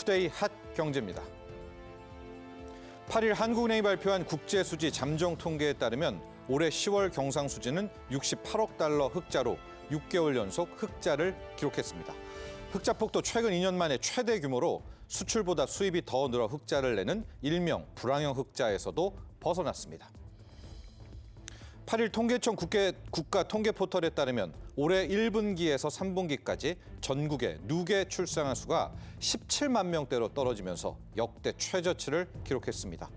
투데이 핫 경제입니다. 8일 한국은행이 발표한 국제수지 잠정 통계에 따르면 올해 10월 경상수지는 68억 달러 흑자로 6개월 연속 흑자를 기록했습니다. 흑자폭도 최근 2년 만에 최대 규모로 수출보다 수입이 더 늘어 흑자를 내는 일명 불황형 흑자에서도 벗어났습니다. 8일 통계청 국가 통계 포털에 따르면 올해 1분기에서 3분기까지 전국의 누계 출생아 수가 17만 명대로 떨어지면서 역대 최저치를 기록했습니다.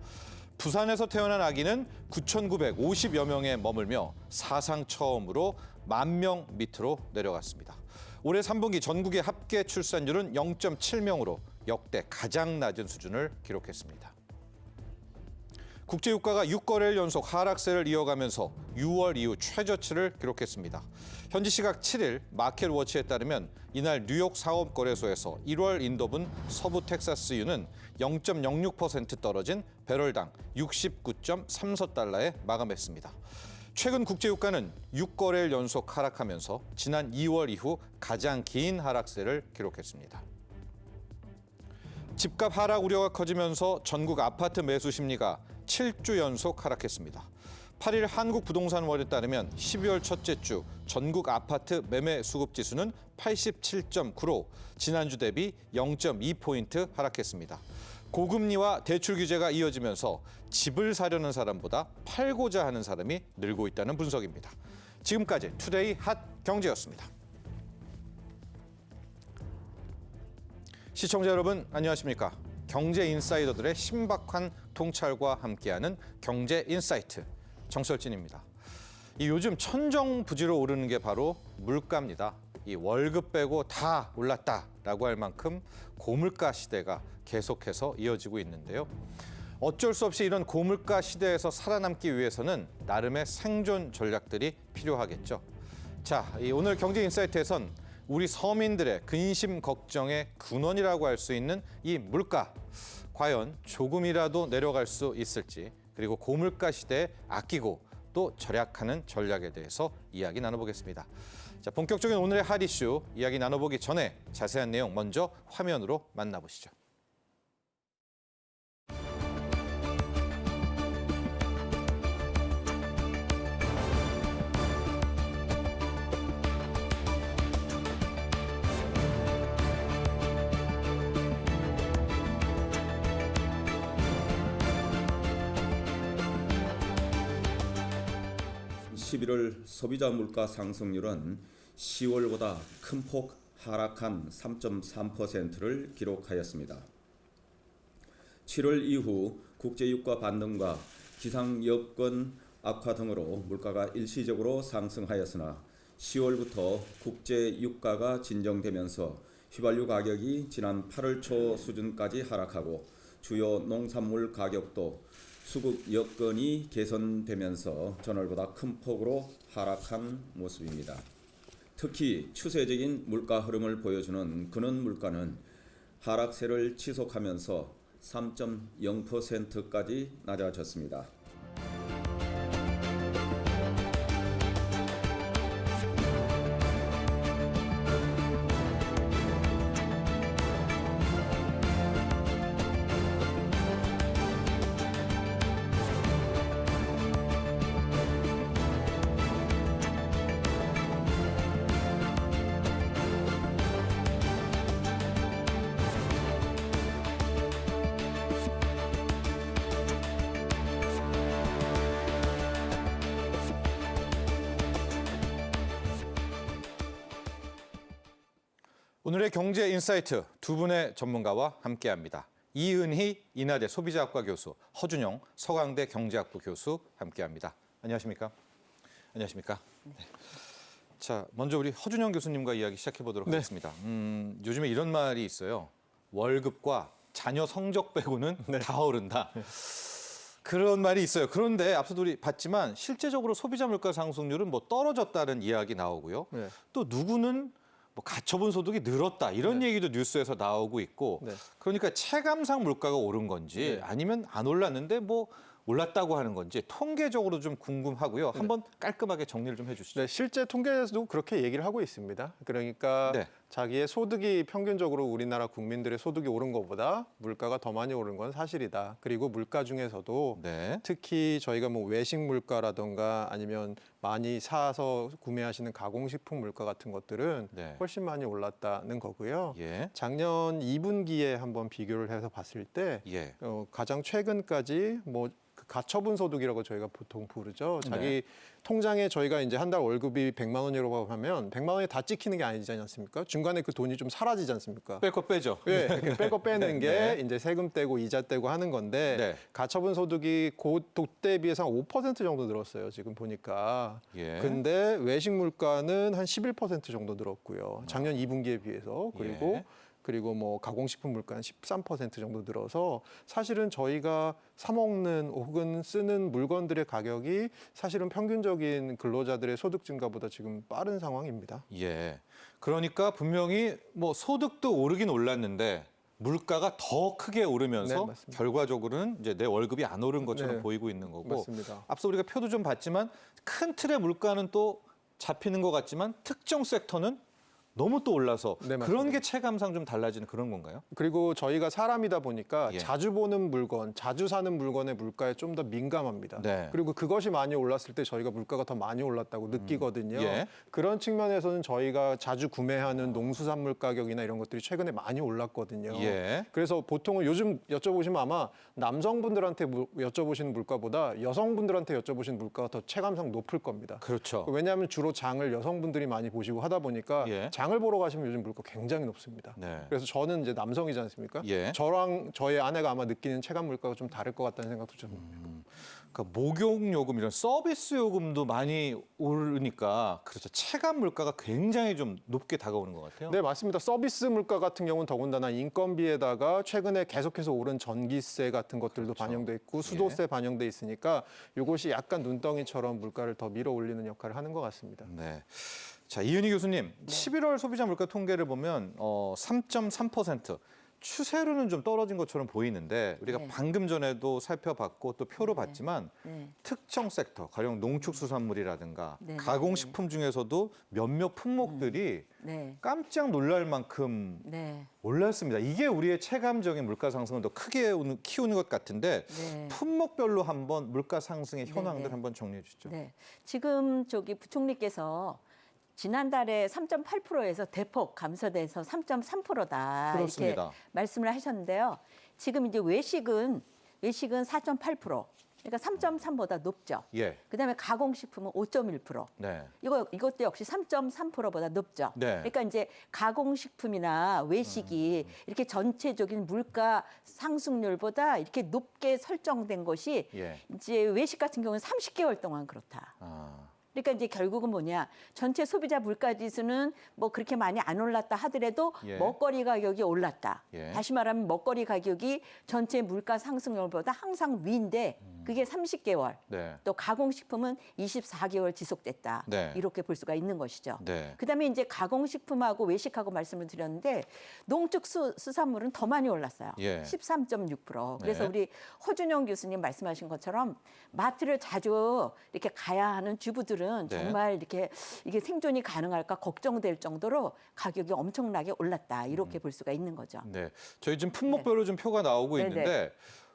부산에서 태어난 아기는 9,950여 명에 머물며 사상 처음으로 10,000명 밑으로 내려갔습니다. 올해 3분기 전국의 합계 출산율은 0.7명으로 역대 가장 낮은 수준을 기록했습니다. 국제유가가 6거래일 연속 하락세를 이어가면서 6월 이후 최저치를 기록했습니다. 현지 시각 7일 마켓워치에 따르면 이날 뉴욕 상업거래소에서 1월 인도분 서부 텍사스유는 0.06% 떨어진 배럴당 69.34달러에 마감했습니다. 최근 국제유가는 6거래일 연속 하락하면서 지난 2월 이후 가장 긴 하락세를 기록했습니다. 집값 하락 우려가 커지면서 전국 아파트 매수 심리가 7주 연속 하락했습니다. 8일 한국부동산월에 따르면 12월 첫째 주 전국 아파트 매매 수급 지수는 87.9로 지난주 대비 0.2포인트 하락했습니다. 고금리와 대출 규제가 이어지면서 집을 사려는 사람보다 팔고자 하는 사람이 늘고 있다는 분석입니다. 지금까지 투데이 핫 경제였습니다. 시청자 여러분 안녕하십니까? 경제 인사이더들의 신박한 통찰과 함께하는 경제 인사이트 정설진입니다. 요즘 천정부지로 오르는 게 바로 물가입니다. 이 월급 빼고 다 올랐다라고 할 만큼 고물가 시대가 계속해서 이어지고 있는데요. 어쩔 수 없이 이런 고물가 시대에서 살아남기 위해서는 나름의 생존 전략들이 필요하겠죠. 자, 오늘 경제 인사이트에선 우리 서민들의 근심 걱정의 근원이라고 할 수 있는 이 물가, 과연 조금이라도 내려갈 수 있을지, 그리고 고물가 시대에 아끼고 또 절약하는 전략에 대해서 이야기 나눠보겠습니다. 자, 본격적인 오늘의 핫 이슈 이야기 나눠보기 전에 자세한 내용 먼저 화면으로 만나보시죠. 11월 소비자 물가 상승률은 10월보다 큰 폭 하락한 3.3%를 기록하였습니다. 7월 이후 국제유가 반등과 기상 여건 악화 등으로 물가가 일시적으로 상승하였으나 10월부터 국제유가가 진정되면서 휘발유 가격이 지난 8월 초 수준까지 하락하고 주요 농산물 가격도 수급 여건이 개선되면서 전월보다 큰 폭으로 하락한 모습입니다. 특히 추세적인 물가 흐름을 보여주는 근원 물가는 하락세를 지속하면서 3.0%까지 낮아졌습니다. 오늘의 경제 인사이트 두 분의 전문가와 함께합니다. 이은희 인하대 소비자학과 교수, 허준영 서강대 경제학부 교수 함께합니다. 안녕하십니까? 안녕하십니까? 네. 자, 먼저 우리 허준영 교수님과 이야기 시작해 보도록 하겠습니다. 요즘에 이런 말이 있어요. 월급과 자녀 성적 빼고는 다 오른다. 그런 말이 있어요. 그런데 앞서도 우리 봤지만 실제적으로 소비자 물가 상승률은 뭐 떨어졌다는 이야기 나오고요. 또 누구는 뭐 가처분 소득이 늘었다 이런 얘기도 뉴스에서 나오고 있고 그러니까 체감상 물가가 오른 건지 아니면 안 올랐는데 뭐 올랐다고 하는 건지 통계적으로 좀 궁금하고요. 한번 깔끔하게 정리를 좀 해주시죠. 네, 실제 통계에서도 그렇게 얘기를 하고 있습니다. 그러니까 자기의 소득이 평균적으로 우리나라 국민들의 소득이 오른 것보다 물가가 더 많이 오른 건 사실이다. 그리고 물가 중에서도 네. 특히 저희가 뭐 외식 물가라던가 아니면 많이 사서 구매하시는 가공식품 물가 같은 것들은 네. 훨씬 많이 올랐다는 거고요. 예. 작년 2분기에 한번 비교를 해서 봤을 때 예. 가장 최근까지 뭐 그 가처분 소득이라고 저희가 보통 부르죠. 자기 네. 통장에 저희가 이제 한 달 월급이 100만 원이라고 하면 100만 원이 다 찍히는 게 아니지 않습니까? 중간에 그 돈이 좀 사라지지 않습니까? 뺄 거 빼죠. 예, 이렇게 빼고 빼는 게 네. 이제 세금 떼고 이자 떼고 하는 건데 네. 가처분 소득이 그때 비해서 한 5% 정도 늘었어요. 지금 보니까. 예. 근데 외식 물가는 한 11% 정도 늘었고요. 작년 2분기에 비해서 그리고 예. 그리고 뭐 가공식품 물가는 13% 정도 늘어서 사실은 저희가 사 먹는 혹은 쓰는 물건들의 가격이 사실은 평균적인 근로자들의 소득 증가보다 지금 빠른 상황입니다. 예. 그러니까 분명히 뭐 소득도 오르긴 올랐는데 물가가 더 크게 오르면서 네, 맞습니다. 결과적으로는 이제 내 월급이 안 오른 것처럼 네. 보이고 있는 거고. 맞습니다. 앞서 우리가 표도 좀 봤지만 큰 틀의 물가는 또 잡히는 것 같지만 특정 섹터는 너무 또 올라서 네, 맞습니다. 그런 게 체감상 좀 달라지는 그런 건가요? 그리고 저희가 사람이다 보니까 예. 자주 보는 물건, 자주 사는 물건의 물가에 좀 더 민감합니다. 네. 그리고 그것이 많이 올랐을 때 저희가 물가가 더 많이 올랐다고 느끼거든요. 예. 그런 측면에서는 저희가 자주 구매하는 농수산물 가격이나 이런 것들이 최근에 많이 올랐거든요. 예. 그래서 보통은 요즘 여쭤보시면 아마 남성분들한테 여쭤보시는 물가보다 여성분들한테 여쭤보시는 물가가 더 체감상 높을 겁니다. 그렇죠. 왜냐하면 주로 장을 여성분들이 많이 보시고 하다 보니까 예. 장을 보러 가시면 요즘 물가 굉장히 높습니다. 네. 그래서 저는 이제 남성이지 않습니까? 예. 저랑 저의 아내가 아마 느끼는 체감 물가가 좀 다를 것 같다는 생각도 좀 듭니다. 그러니까 목욕 요금 이런 서비스 요금도 많이 오르니까 그렇죠. 체감 물가가 굉장히 좀 높게 다가오는 것 같아요. 네, 맞습니다. 서비스 물가 같은 경우는 더군다나 인건비에다가 최근에 계속해서 오른 전기세 같은 것들도 그렇죠. 반영돼 있고 수도세 반영돼 있으니까 이것이 약간 눈덩이처럼 물가를 더 밀어 올리는 역할을 하는 것 같습니다. 네. 자, 이은희 교수님, 11월 소비자 물가 통계를 보면 3.3% 추세로는 좀 떨어진 것처럼 보이는데 우리가 네. 방금 전에도 살펴봤고 또 표로 봤지만 네. 특정 섹터, 가령 농축수산물이라든가 네, 가공식품 중에서도 몇몇 품목들이 네. 깜짝 놀랄 만큼 네. 올랐습니다. 이게 우리의 체감적인 물가 상승을 더 크게 키우는 것 같은데 네. 품목별로 한번 물가 상승의 네, 현황들 네. 한번 정리해 주시죠. 네. 지금 부총리께서 지난달에 3.8%에서 대폭 감소돼서 3.3%다 그렇습니다. 이렇게 말씀을 하셨는데요. 지금 이제 외식은 4.8%. 그러니까 3.3보다 높죠. 예. 그다음에 가공식품은 5.1%. 네. 이것도 역시 3.3%보다 높죠. 네. 그러니까 이제 가공식품이나 외식이 이렇게 전체적인 물가 상승률보다 이렇게 높게 설정된 것이 예. 이제 외식 같은 경우는 30개월 동안 그렇다. 아. 그러니까 이제 결국은 뭐냐, 전체 소비자 물가지수는 뭐 그렇게 많이 안 올랐다 하더라도 예. 먹거리 가격이 올랐다. 예. 다시 말하면 먹거리 가격이 전체 물가 상승률보다 항상 위인데 그게 30개월. 네. 또 가공식품은 24개월 지속됐다. 네. 이렇게 볼 수가 있는 것이죠. 네. 그다음에 이제 가공식품하고 외식하고 말씀을 드렸는데 농축수산물은 더 많이 올랐어요. 예. 13.6%. 그래서 네. 우리 허준영 교수님 말씀하신 것처럼 마트를 자주 이렇게 가야 하는 주부들은 네. 정말 이렇게 이게 생존이 가능할까 걱정될 정도로 가격이 엄청나게 올랐다. 이렇게 볼 수가 있는 거죠. 네. 저희 지금 품목별로 좀 표가 나오고 네, 있는데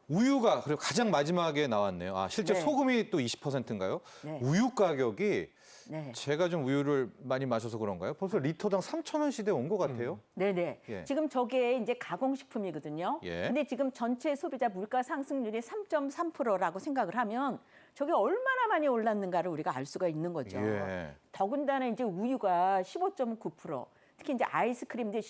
우유가 그리고 가장 마지막에 나왔네요. 아, 실제 네. 소금이 또 20%인가요? 네. 우유 가격이 네. 제가 좀 우유를 많이 마셔서 그런가요? 벌써 리터당 3,000원 시대에 온 것 같아요. 네네. 예. 지금 저게 이제 가공식품이거든요. 예. 근데 지금 전체 소비자 물가 상승률이 3.3%라고 생각을 하면 저게 얼마나 많이 올랐는가를 우리가 알 수가 있는 거죠. 예. 더군다나 이제 우유가 15.9%, 특히 이제 아이스크림도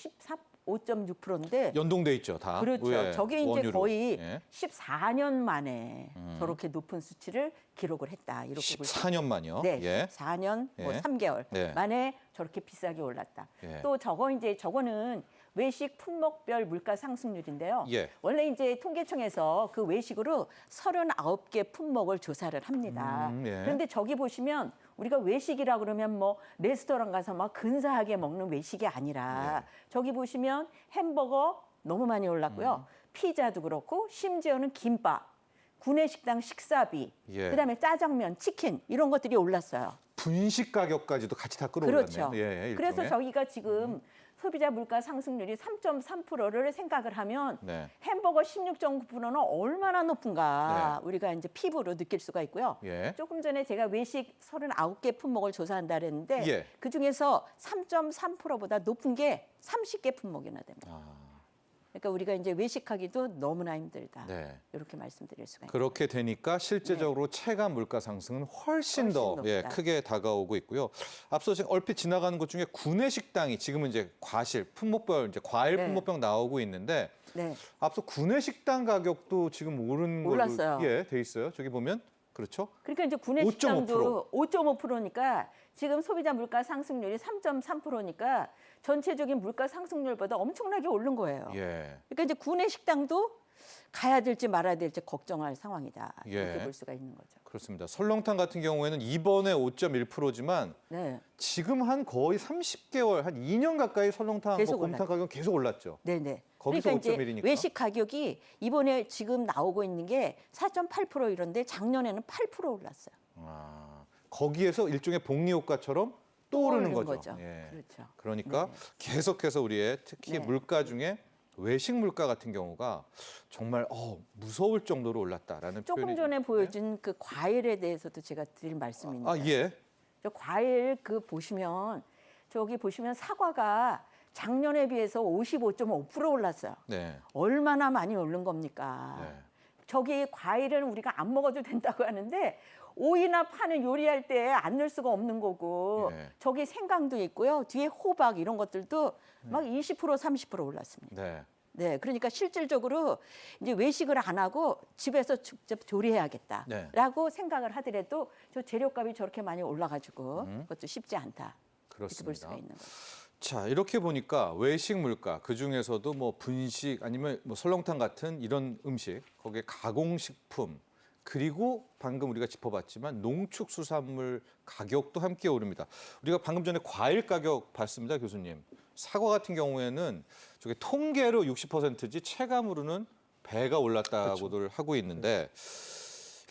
5.6%인데 연동돼 있죠, 다. 그렇죠. 예, 저게 이제 원유로. 거의 예. 14년 만에 저렇게 높은 수치를 기록을 했다. 이렇게 볼 수. 14년 만요. 네, 예. 4년 뭐 예. 3개월 네. 만에 저렇게 비싸게 올랐다. 예. 또 저거는 외식 품목별 물가 상승률인데요. 예. 원래 이제 통계청에서 그 외식으로 39개 품목을 조사를 합니다. 예. 그런데 저기 보시면 우리가 외식이라 그러면 뭐 레스토랑 가서 막 근사하게 먹는 외식이 아니라 저기 보시면 햄버거 너무 많이 올랐고요. 피자도 그렇고 심지어는 김밥, 구내식당 식사비, 예. 그다음에 짜장면, 치킨 이런 것들이 올랐어요. 분식 가격까지도 같이 다 끌어올랐네요. 그렇죠. 예, 그래서 일종의. 저희가 지금 소비자 물가 상승률이 3.3%를 생각을 하면 네. 햄버거 16.9%는 얼마나 높은가 우리가 이제 피부로 느낄 수가 있고요. 예. 조금 전에 제가 외식 39개 품목을 조사한다 그랬는데 예. 그중에서 3.3%보다 높은 게 30개 품목이나 됩니다. 아, 그러니까 우리가 이제 외식하기도 너무나 힘들다. 네. 이렇게 말씀드릴 수가 있습니다. 그렇게 되니까 실제적으로 체감 물가 상승은 훨씬 더 훨씬 높다. 크게 다가오고 있고요. 앞서 지금 얼핏 지나가는 것 중에 구내식당이 지금은 이제 과실, 품목별 이제 과일 네. 품목별 나오고 있는데 네. 앞서 구내식당 가격도 지금 오른 걸로 올랐어요. 돼 있어요. 저기 보면 그렇죠. 그러니까 이제 구내 5.5%. 식당도 5.5%니까 지금 소비자 물가 상승률이 3.3%니까 전체적인 물가 상승률보다 엄청나게 오른 거예요. 예. 그러니까 이제 구내 식당도 가야 될지 말아야 될지 걱정할 상황이다. 예. 이렇게 볼 수가 있는 거죠. 그렇습니다. 설렁탕 같은 경우에는 이번에 5.1%지만 네, 지금 한 거의 30개월, 한 2년 가까이 설렁탕, 계속 곰탕 가격은 계속 올랐죠. 네, 네. 거기서 그러니까 이제 5.1이니까. 외식 가격이 이번에 지금 나오고 있는 게 4.8% 이런데 작년에는 8% 올랐어요. 아, 거기에서 일종의 복리 효과처럼 또 오르는 오르는 거죠. 거죠. 예. 그렇죠. 그러니까 네. 계속해서 우리의 특히 네. 물가 중에 외식 물가 같은 경우가 정말 무서울 정도로 올랐다라는 조금 표현이 전에 좀- 보여준 그 과일에 대해서도 제가 드릴 말씀이 있는데 아, 예. 저 과일 그 보시면 저기 보시면 사과가 작년에 비해서 55.5% 올랐어요. 네. 얼마나 많이 오른 겁니까? 네. 저기 과일은 우리가 안 먹어도 된다고 하는데 오이나 파는 요리할 때 안 넣을 수가 없는 거고 예. 저기 생강도 있고요. 뒤에 호박 이런 것들도 막 20% 30% 올랐습니다. 네. 네, 그러니까 실질적으로 이제 외식을 안 하고 집에서 직접 조리해야겠다라고 생각을 하더라도 저 재료값이 저렇게 많이 올라가지고 그것도 쉽지 않다. 이렇게 볼 수가 그렇습니다. 있는 거죠. 자, 이렇게 보니까 외식 물가 그 중에서도 뭐 분식 아니면 뭐 설렁탕 같은 이런 음식, 거기에 가공식품 그리고 방금 우리가 짚어봤지만 농축수산물 가격도 함께 오릅니다. 우리가 방금 전에 과일 가격 봤습니다, 교수님. 사과 같은 경우에는 저게 통계로 60%지 체감으로는 배가 올랐다고들 하고 있는데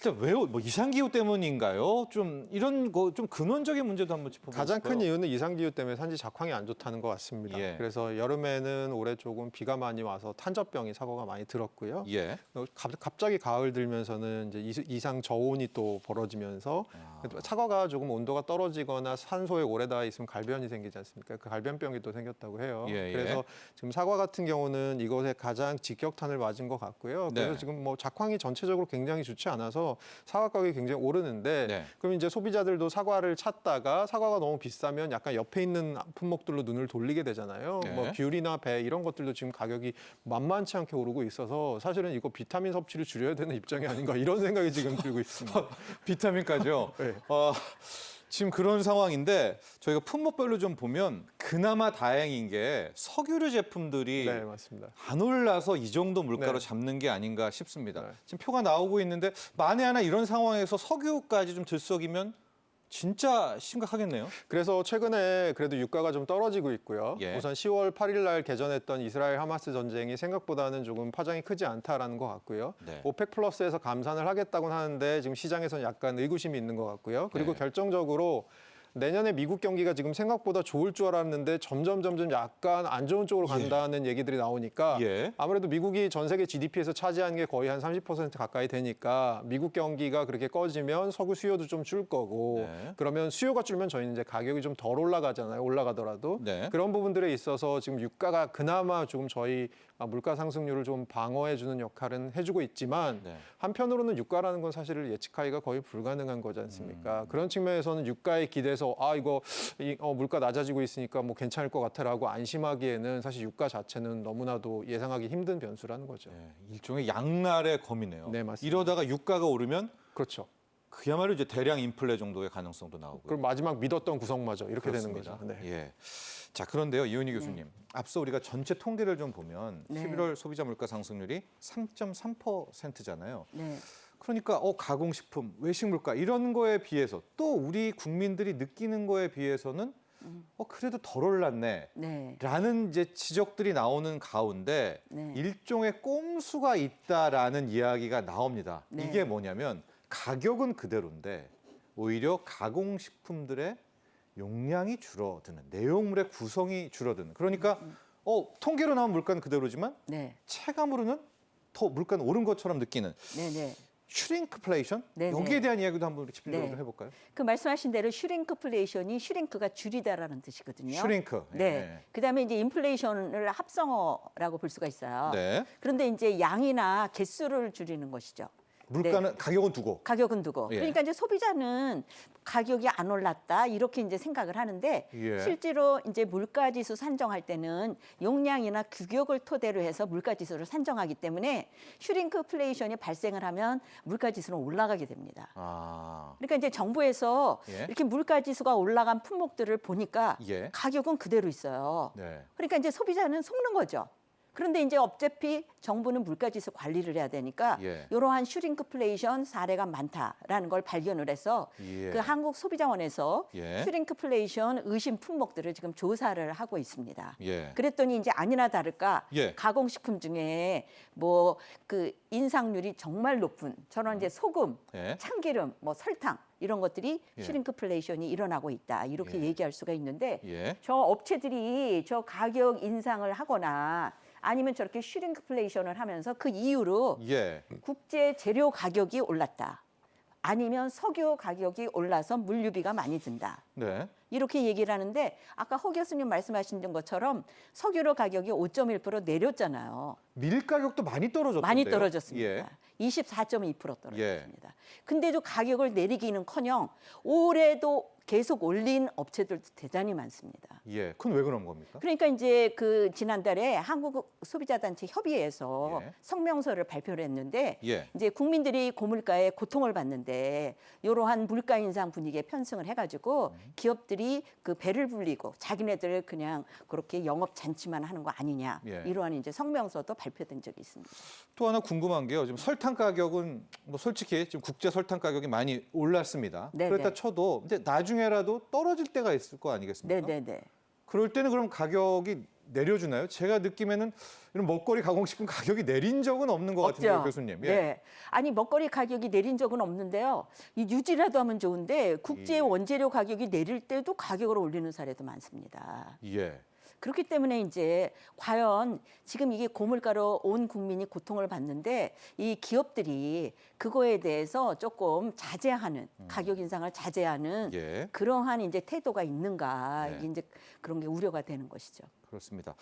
일단 왜 뭐 이상기후 때문인가요? 좀 이런 거 좀 근원적인 문제도 한번 짚어보고 가장 큰 싶어요. 이유는 이상기후 때문에 산지 작황이 안 좋다는 것 같습니다. 예. 그래서 여름에는 올해 조금 비가 많이 와서 탄저병이 사고가 많이 들었고요. 예. 갑자기 가을 들면서는 이제 이상 저온이 또 벌어지면서 아. 사과가 조금 온도가 떨어지거나 산소에 오래 닿아 있으면 갈변이 생기지 않습니까? 그 갈변병이 또 생겼다고 해요. 예, 예. 그래서 지금 사과 같은 경우는 이것에 가장 직격탄을 맞은 것 같고요. 그래서 네. 지금 뭐 작황이 전체적으로 굉장히 좋지 않아서 사과 가격이 굉장히 오르는데 네. 그럼 이제 소비자들도 사과를 찾다가 사과가 너무 비싸면 약간 옆에 있는 품목들로 눈을 돌리게 되잖아요. 네. 뭐 귤이나 배 이런 것들도 지금 가격이 만만치 않게 오르고 있어서 사실은 이거 비타민 섭취를 줄여야 되는 입장이 아닌가 이런 생각이 지금 들고 있습니다. 비타민까지요. 네. 지금 그런 상황인데 저희가 품목별로 좀 보면 그나마 다행인 게 석유류 제품들이 네, 맞습니다. 안 올라서 이 정도 물가로 네. 잡는 게 아닌가 싶습니다. 네. 지금 표가 나오고 있는데 만에 하나 이런 상황에서 석유까지 좀 들썩이면 진짜 심각하겠네요. 그래서 최근에 그래도 유가가 좀 떨어지고 있고요. 예. 우선 10월 8일 날 개전했던 이스라엘 하마스 전쟁이 생각보다는 조금 파장이 크지 않다라는 것 같고요. 네. 오펙 플러스에서 감산을 하겠다고는 하는데 지금 시장에서는 약간 의구심이 있는 것 같고요. 그리고 네. 결정적으로 내년에 미국 경기가 지금 생각보다 좋을 줄 알았는데 점점 약간 안 좋은 쪽으로 간다는 얘기들이 나오니까 예. 아무래도 미국이 전 세계 GDP에서 차지하는 게 거의 한 30% 가까이 되니까 미국 경기가 그렇게 꺼지면 석유 수요도 좀 줄 거고 네. 그러면 수요가 줄면 저희는 이제 가격이 좀 덜 올라가잖아요. 올라가더라도 네. 그런 부분들에 있어서 지금 유가가 그나마 조금 저희 물가 상승률을 좀 방어해주는 역할은 해주고 있지만 네. 한편으로는 유가라는 건 사실 예측하기가 거의 불가능한 거지 않습니까? 음. 그런 측면에서는 유가에 기대서 이거 물가 낮아지고 있으니까 뭐 괜찮을 것 같아라고 안심하기에는 사실 유가 자체는 너무나도 예상하기 힘든 변수라는 거죠. 네, 일종의 양날의 검이네요. 네, 맞습니다. 이러다가 유가가 오르면 그렇죠. 그야말로 이제 대량 인플레 정도의 가능성도 나오고. 그럼 마지막 믿었던 구성마저 이렇게 그렇습니다. 되는 거죠. 네. 예. 자, 그런데요, 이은희 교수님. 앞서 우리가 전체 통계를 좀 보면 네. 11월 소비자 물가 상승률이 3.3%잖아요. 네. 그러니까 가공식품, 외식 물가 이런 거에 비해서 또 우리 국민들이 느끼는 거에 비해서는 그래도 덜 올랐네. 네. 라는 이제 지적들이 나오는 가운데 네. 일종의 꼼수가 있다라는 이야기가 나옵니다. 네. 이게 뭐냐면 가격은 그대로인데 오히려 가공식품들의 용량이 줄어드는, 내용물의 구성이 줄어드는. 그러니까 통계로 나온 물가는 그대로지만 네. 체감으로는 더 물가는 오른 것처럼 느끼는 네. 슈링크플레이션? 네네. 여기에 대한 이야기도 한번 집중적으로 네. 해볼까요? 그 말씀하신 대로 슈링크플레이션이 슈링크가 줄이다라는 뜻이거든요. 슈링크. 네. 그다음에 이제 인플레이션을 합성어라고 볼 수가 있어요. 네. 그런데 이제 양이나 개수를 줄이는 것이죠. 물가는 가격은 두고. 가격은 두고. 예. 그러니까 이제 소비자는 가격이 안 올랐다 이렇게 이제 생각을 하는데 예. 실제로 이제 물가지수 산정할 때는 용량이나 규격을 토대로 해서 물가지수를 산정하기 때문에 슈링크플레이션이 발생을 하면 물가지수는 올라가게 됩니다. 아. 그러니까 이제 정부에서 예. 이렇게 물가지수가 올라간 품목들을 보니까 예. 가격은 그대로 있어요. 네. 그러니까 이제 소비자는 속는 거죠. 그런데 이제 어차피 정부는 물가지수 관리를 해야 되니까 예. 이러한 슈링크플레이션 사례가 많다라는 걸 발견을 해서 예. 그 한국소비자원에서 예. 슈링크플레이션 의심 품목들을 지금 조사를 하고 있습니다. 예. 그랬더니 이제 아니나 다를까 예. 가공식품 중에 뭐 그 인상률이 정말 높은 저런 이제 소금, 예. 참기름, 뭐 설탕 이런 것들이 예. 슈링크플레이션이 일어나고 있다 이렇게 예. 얘기할 수가 있는데 예. 저 업체들이 저 가격 인상을 하거나 아니면 저렇게 슈링크플레이션을 하면서 그 이유로 예. 국제 재료 가격이 올랐다. 아니면 석유 가격이 올라서 물류비가 많이 든다. 네. 이렇게 얘기를 하는데 아까 허 교수님 말씀하신 것처럼 석유로 가격이 5.1% 내렸잖아요. 밀 가격도 많이 떨어졌던데요. 많이 떨어졌습니다. 예. 24.2% 떨어졌습니다. 근데도 가격을 내리기는커녕 올해도 계속 올린 업체들도 대단히 많습니다. 예. 그건 왜 그런 겁니까? 그러니까 이제 그 지난달에 한국 소비자단체 협의회에서 예. 성명서를 발표를 했는데 예. 이제 국민들이 고물가에 고통을 받는데 이러한 물가 인상 분위기에 편승을 해가지고 기업들이 그 배를 불리고 자기네들 그냥 그렇게 영업 잔치만 하는 거 아니냐 예. 이러한 이제 성명서도 발표된 적이 있습니다. 또 하나 궁금한 게요. 지금 설탕 가격은 뭐 솔직히 지금 국제 설탕 가격이 많이 올랐습니다. 네네. 그렇다 쳐도 근데 나중에라도 떨어질 때가 있을 거 아니겠습니까? 네네네. 그럴 때는 그럼 가격이 내려주나요? 제가 느낌에는 이런 먹거리 가공식품 가격이 내린 적은 없는 것 같은데요, 교수님. 예. 네. 아니 먹거리 가격이 내린 적은 없는데요. 이 유지라도 하면 좋은데 국제 예. 원재료 가격이 내릴 때도 가격을 올리는 사례도 많습니다. 예. 그렇기 때문에 이제 과연 지금 이게 고물가로 온 국민이 고통을 받는데 이 기업들이 그거에 대해서 조금 자제하는 가격 인상을 자제하는 예. 그러한 이제 태도가 있는가 네. 이게 이제 그런 게 우려가 되는 것이죠. 그렇습니다.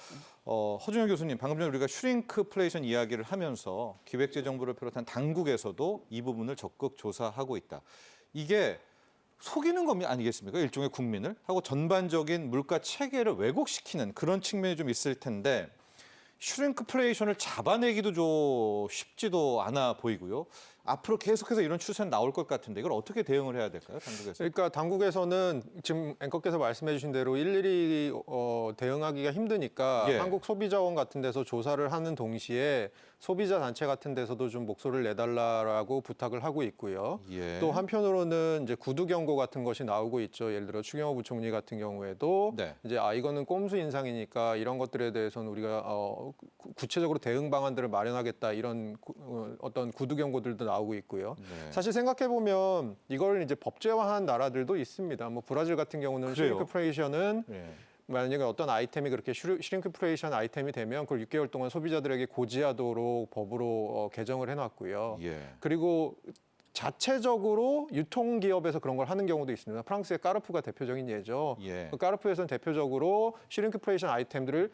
허준영 교수님, 방금 전에 우리가 슈링크플레이션 이야기를 하면서 기획재정부를 비롯한 당국에서도 이 부분을 적극 조사하고 있다. 이게 속이는 것 아니겠습니까? 일종의 국민을 하고 전반적인 물가 체계를 왜곡시키는 그런 측면이 좀 있을 텐데 슈링크플레이션을 잡아내기도 좀 쉽지도 않아 보이고요. 앞으로 계속해서 이런 추세는 나올 것 같은데 이걸 어떻게 대응을 해야 될까요, 당국에서? 그러니까 당국에서는 지금 앵커께서 말씀해 주신 대로 일일이 대응하기가 힘드니까 예. 한국소비자원 같은 데서 조사를 하는 동시에 소비자 단체 같은 데서도 좀 목소리를 내달라고 부탁을 하고 있고요. 예. 또 한편으로는 이제 구두 경고 같은 것이 나오고 있죠. 예를 들어 추경호 부총리 같은 경우에도 네. 이제 이거는 꼼수 인상이니까 이런 것들에 대해서는 우리가 구체적으로 대응 방안들을 마련하겠다 이런 어떤 구두 경고들도 나오고 있고요. 네. 사실 생각해 보면 이걸 이제 법제화한 나라들도 있습니다. 뭐 브라질 같은 경우는 그래요? 슈링크플레이션은 예. 만약에 어떤 아이템이 그렇게 슈링크플레이션 아이템이 되면 그걸 6개월 동안 소비자들에게 고지하도록 법으로 개정을 해놨고요. 예. 그리고 자체적으로 유통기업에서 그런 걸 하는 경우도 있습니다. 프랑스의 까르푸가 대표적인 예죠. 예. 그 까르푸에서는 대표적으로 슈링크플레이션 아이템들을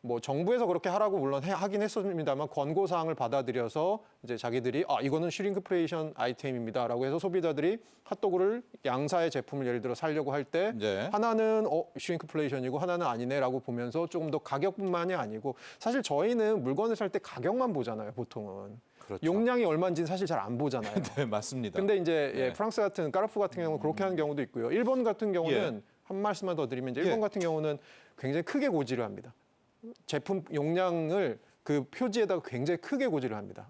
뭐 정부에서 그렇게 하라고 물론 하긴 했었습니다만 권고 사항을 받아들여서 이제 자기들이 이거는 슈링크플레이션 아이템입니다라고 해서 소비자들이 핫도그를 양사의 제품을 예를 들어 사려고 할 때 네. 하나는 슈링크플레이션이고 하나는 아니네라고 보면서 조금 더 가격뿐만이 아니고 사실 저희는 물건을 살 때 가격만 보잖아요, 보통은. 그렇죠. 용량이 얼마인지는 사실 잘 안 보잖아요. 네, 맞습니다. 근데 이제 네. 프랑스 같은 까르푸 같은 경우는 그렇게 하는 경우도 있고요. 일본 같은 경우는 예. 한 말씀만 더 드리면 이제 일본 예. 같은 경우는 굉장히 크게 고지를 합니다. 제품 용량을 그 표지에다가 굉장히 크게 고지를 합니다.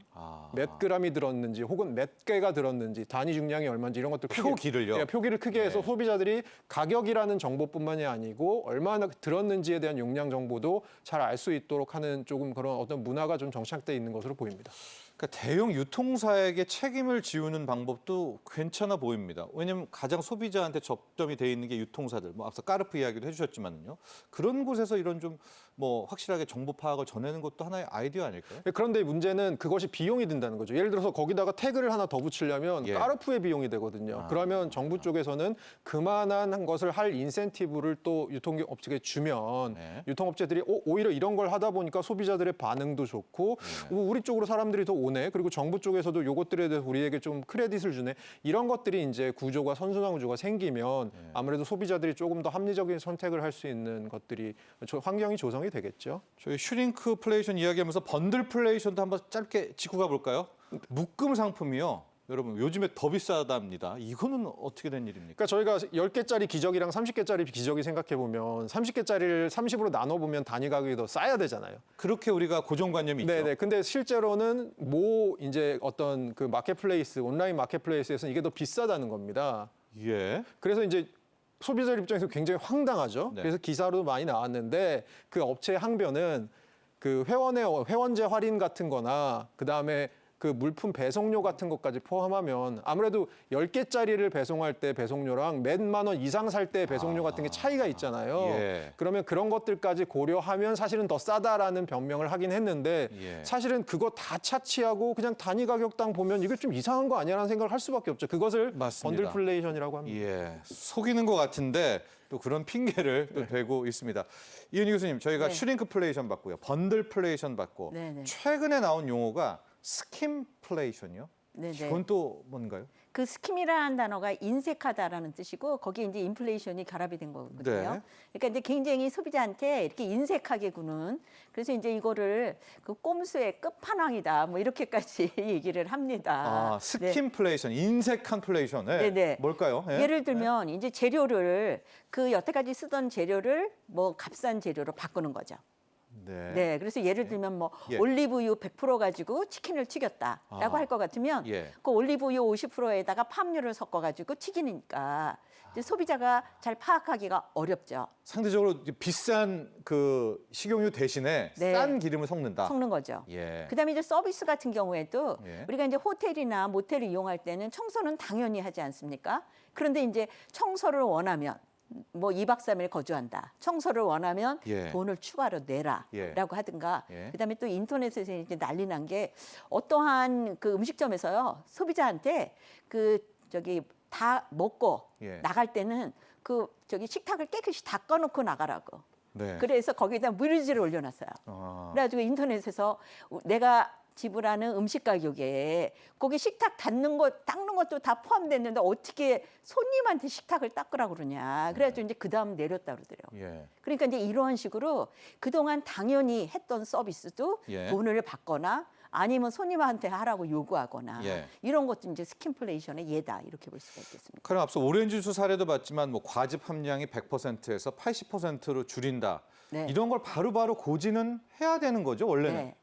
몇 그램이 들었는지 혹은 몇 개가 들었는지 단위 중량이 얼마인지 이런 것들 표기를요? 표기를 크게 해서 네. 소비자들이 가격이라는 정보뿐만이 아니고 얼마나 들었는지에 대한 용량 정보도 잘 알 수 있도록 하는 조금 그런 어떤 문화가 좀 정착돼 있는 것으로 보입니다. 그러니까 대형 유통사에게 책임을 지우는 방법도 괜찮아 보입니다. 왜냐하면 가장 소비자한테 접점이 돼 있는 게 유통사들. 뭐 앞서 까르프 이야기도 해주셨지만요. 그런 곳에서 이런 좀 뭐 확실하게 정보 파악을 전하는 것도 하나의 아이디어 아닐까요? 그런데 문제는 그것이 비용이 든다는 거죠. 예를 들어서 거기다가 태그를 하나 더 붙이려면 예. 까르푸의 비용이 되거든요. 그러면 정부 쪽에서는 그만한 것을 할 인센티브를 또 유통업체에 주면 네. 유통업체들이 오히려 이런 걸 하다 보니까 소비자들의 반응도 좋고 우리 쪽으로 사람들이 더 오네. 그리고 정부 쪽에서도 요것들에 대해서 우리에게 좀 크레딧을 주네. 이런 것들이 이제 구조가 선순환 구조가 생기면 아무래도 소비자들이 조금 더 합리적인 선택을 할 수 있는 것들이 환경이 조성이 되겠죠. 저희 슈링크플레이션 이야기하면서 번들플레이션도 한번 짧게 짚고 가볼까요? 묶음 상품이요. 여러분 요즘에 더 비싸답니다. 이거는 어떻게 된 일입니까? 그러니까 저희가 10개짜리 기저귀랑 30개짜리 기저귀 생각해 보면 30개짜리를 30으로 나눠 보면 단위 가격이 더 싸야 되잖아요. 그렇게 우리가 고정관념이 있죠. 네네. 근데 실제로는 이제 어떤 그 마켓플레이스, 온라인 마켓플레이스에서는 이게 더 비싸다는 겁니다. 예. 그래서 이제 소비자 입장에서 굉장히 황당하죠. 네. 그래서 기사로 많이 나왔는데 그 업체의 항변은 그 회원제 할인 같은 거나 그다음에 그 물품 배송료 같은 것까지 포함하면 아무래도 10개짜리를 배송할 때 배송료랑 몇만 원 이상 살 때 배송료 같은 게 차이가 있잖아요. 예. 그러면 그런 것들까지 고려하면 사실은 더 싸다라는 변명을 하긴 했는데 예. 사실은 그거 다 차치하고 그냥 단위 가격당 보면 이게 좀 이상한 거 아니야라는 생각을 할 수밖에 없죠. 그것을 맞습니다. 번들플레이션이라고 합니다. 예. 속이는 것 같은데 또 그런 핑계를 또 대고 있습니다. 이은희 교수님, 저희가 네. 슈링크플레이션 받고요. 번들플레이션 받고 네네. 최근에 나온 용어가 스킴플레이션이요. 네네. 그건 또 뭔가요? 그 스킴이라는 단어가 인색하다라는 뜻이고 거기에 이제 인플레이션이 결합이 된 거거든요. 네. 그러니까 이제 굉장히 소비자한테 이렇게 인색하게 구는 그래서 이제 이거를 그 꼼수의 끝판왕이다 뭐 이렇게까지 얘기를 합니다. 아, 스킴플레이션, 인색한 플레이션. 네. 네네. 뭘까요? 예? 예를 들면 이제 재료를 그 여태까지 쓰던 재료를 뭐 값싼 재료로 바꾸는 거죠. 네. 네, 그래서 예를 들면 뭐 예. 올리브유 100% 가지고 치킨을 튀겼다라고 아. 할 것 같으면 예. 그 올리브유 50%에다가 팜유를 섞어 가지고 튀기니까 이제 소비자가 잘 파악하기가 어렵죠. 상대적으로 이제 비싼 그 식용유 대신에 네. 싼 기름을 섞는다. 섞는 거죠. 예. 그다음에 이제 서비스 같은 경우에도 예. 우리가 이제 호텔이나 모텔을 이용할 때는 청소는 당연히 하지 않습니까? 그런데 이제 청소를 원하면 뭐 2박 3일 거주한다. 청소를 원하면 예. 돈을 추가로 내라라고 예. 하든가. 예. 그다음에 또 인터넷에서 이제 난리 난 게 어떠한 그 음식점에서요. 소비자한테 그 저기 다 먹고 예. 나갈 때는 그 저기 식탁을 깨끗이 닦아놓고 나가라고. 네. 그래서 거기다 무료지를 올려놨어요. 아. 그래가지고 인터넷에서 내가 지불하는 음식 가격에 거기 식탁 닦는 것도 다 포함됐는데 어떻게 손님한테 식탁을 닦으라고 그러냐. 그래가지고 이제 그 다음 내렸다 그러더래요. 예. 그러니까 이제 이러한 식으로 그동안 당연히 했던 서비스도 예. 돈을 받거나 아니면 손님한테 하라고 요구하거나 예. 이런 것도 이제 스킨플레이션의 예다 이렇게 볼 수가 있겠습니다. 그럼 앞서 오렌지 주스 사례도 봤지만 뭐 과즙 함량이 100%에서 80%로 줄인다. 네. 이런 걸 바로바로 고지는 해야 되는 거죠, 원래는. 네.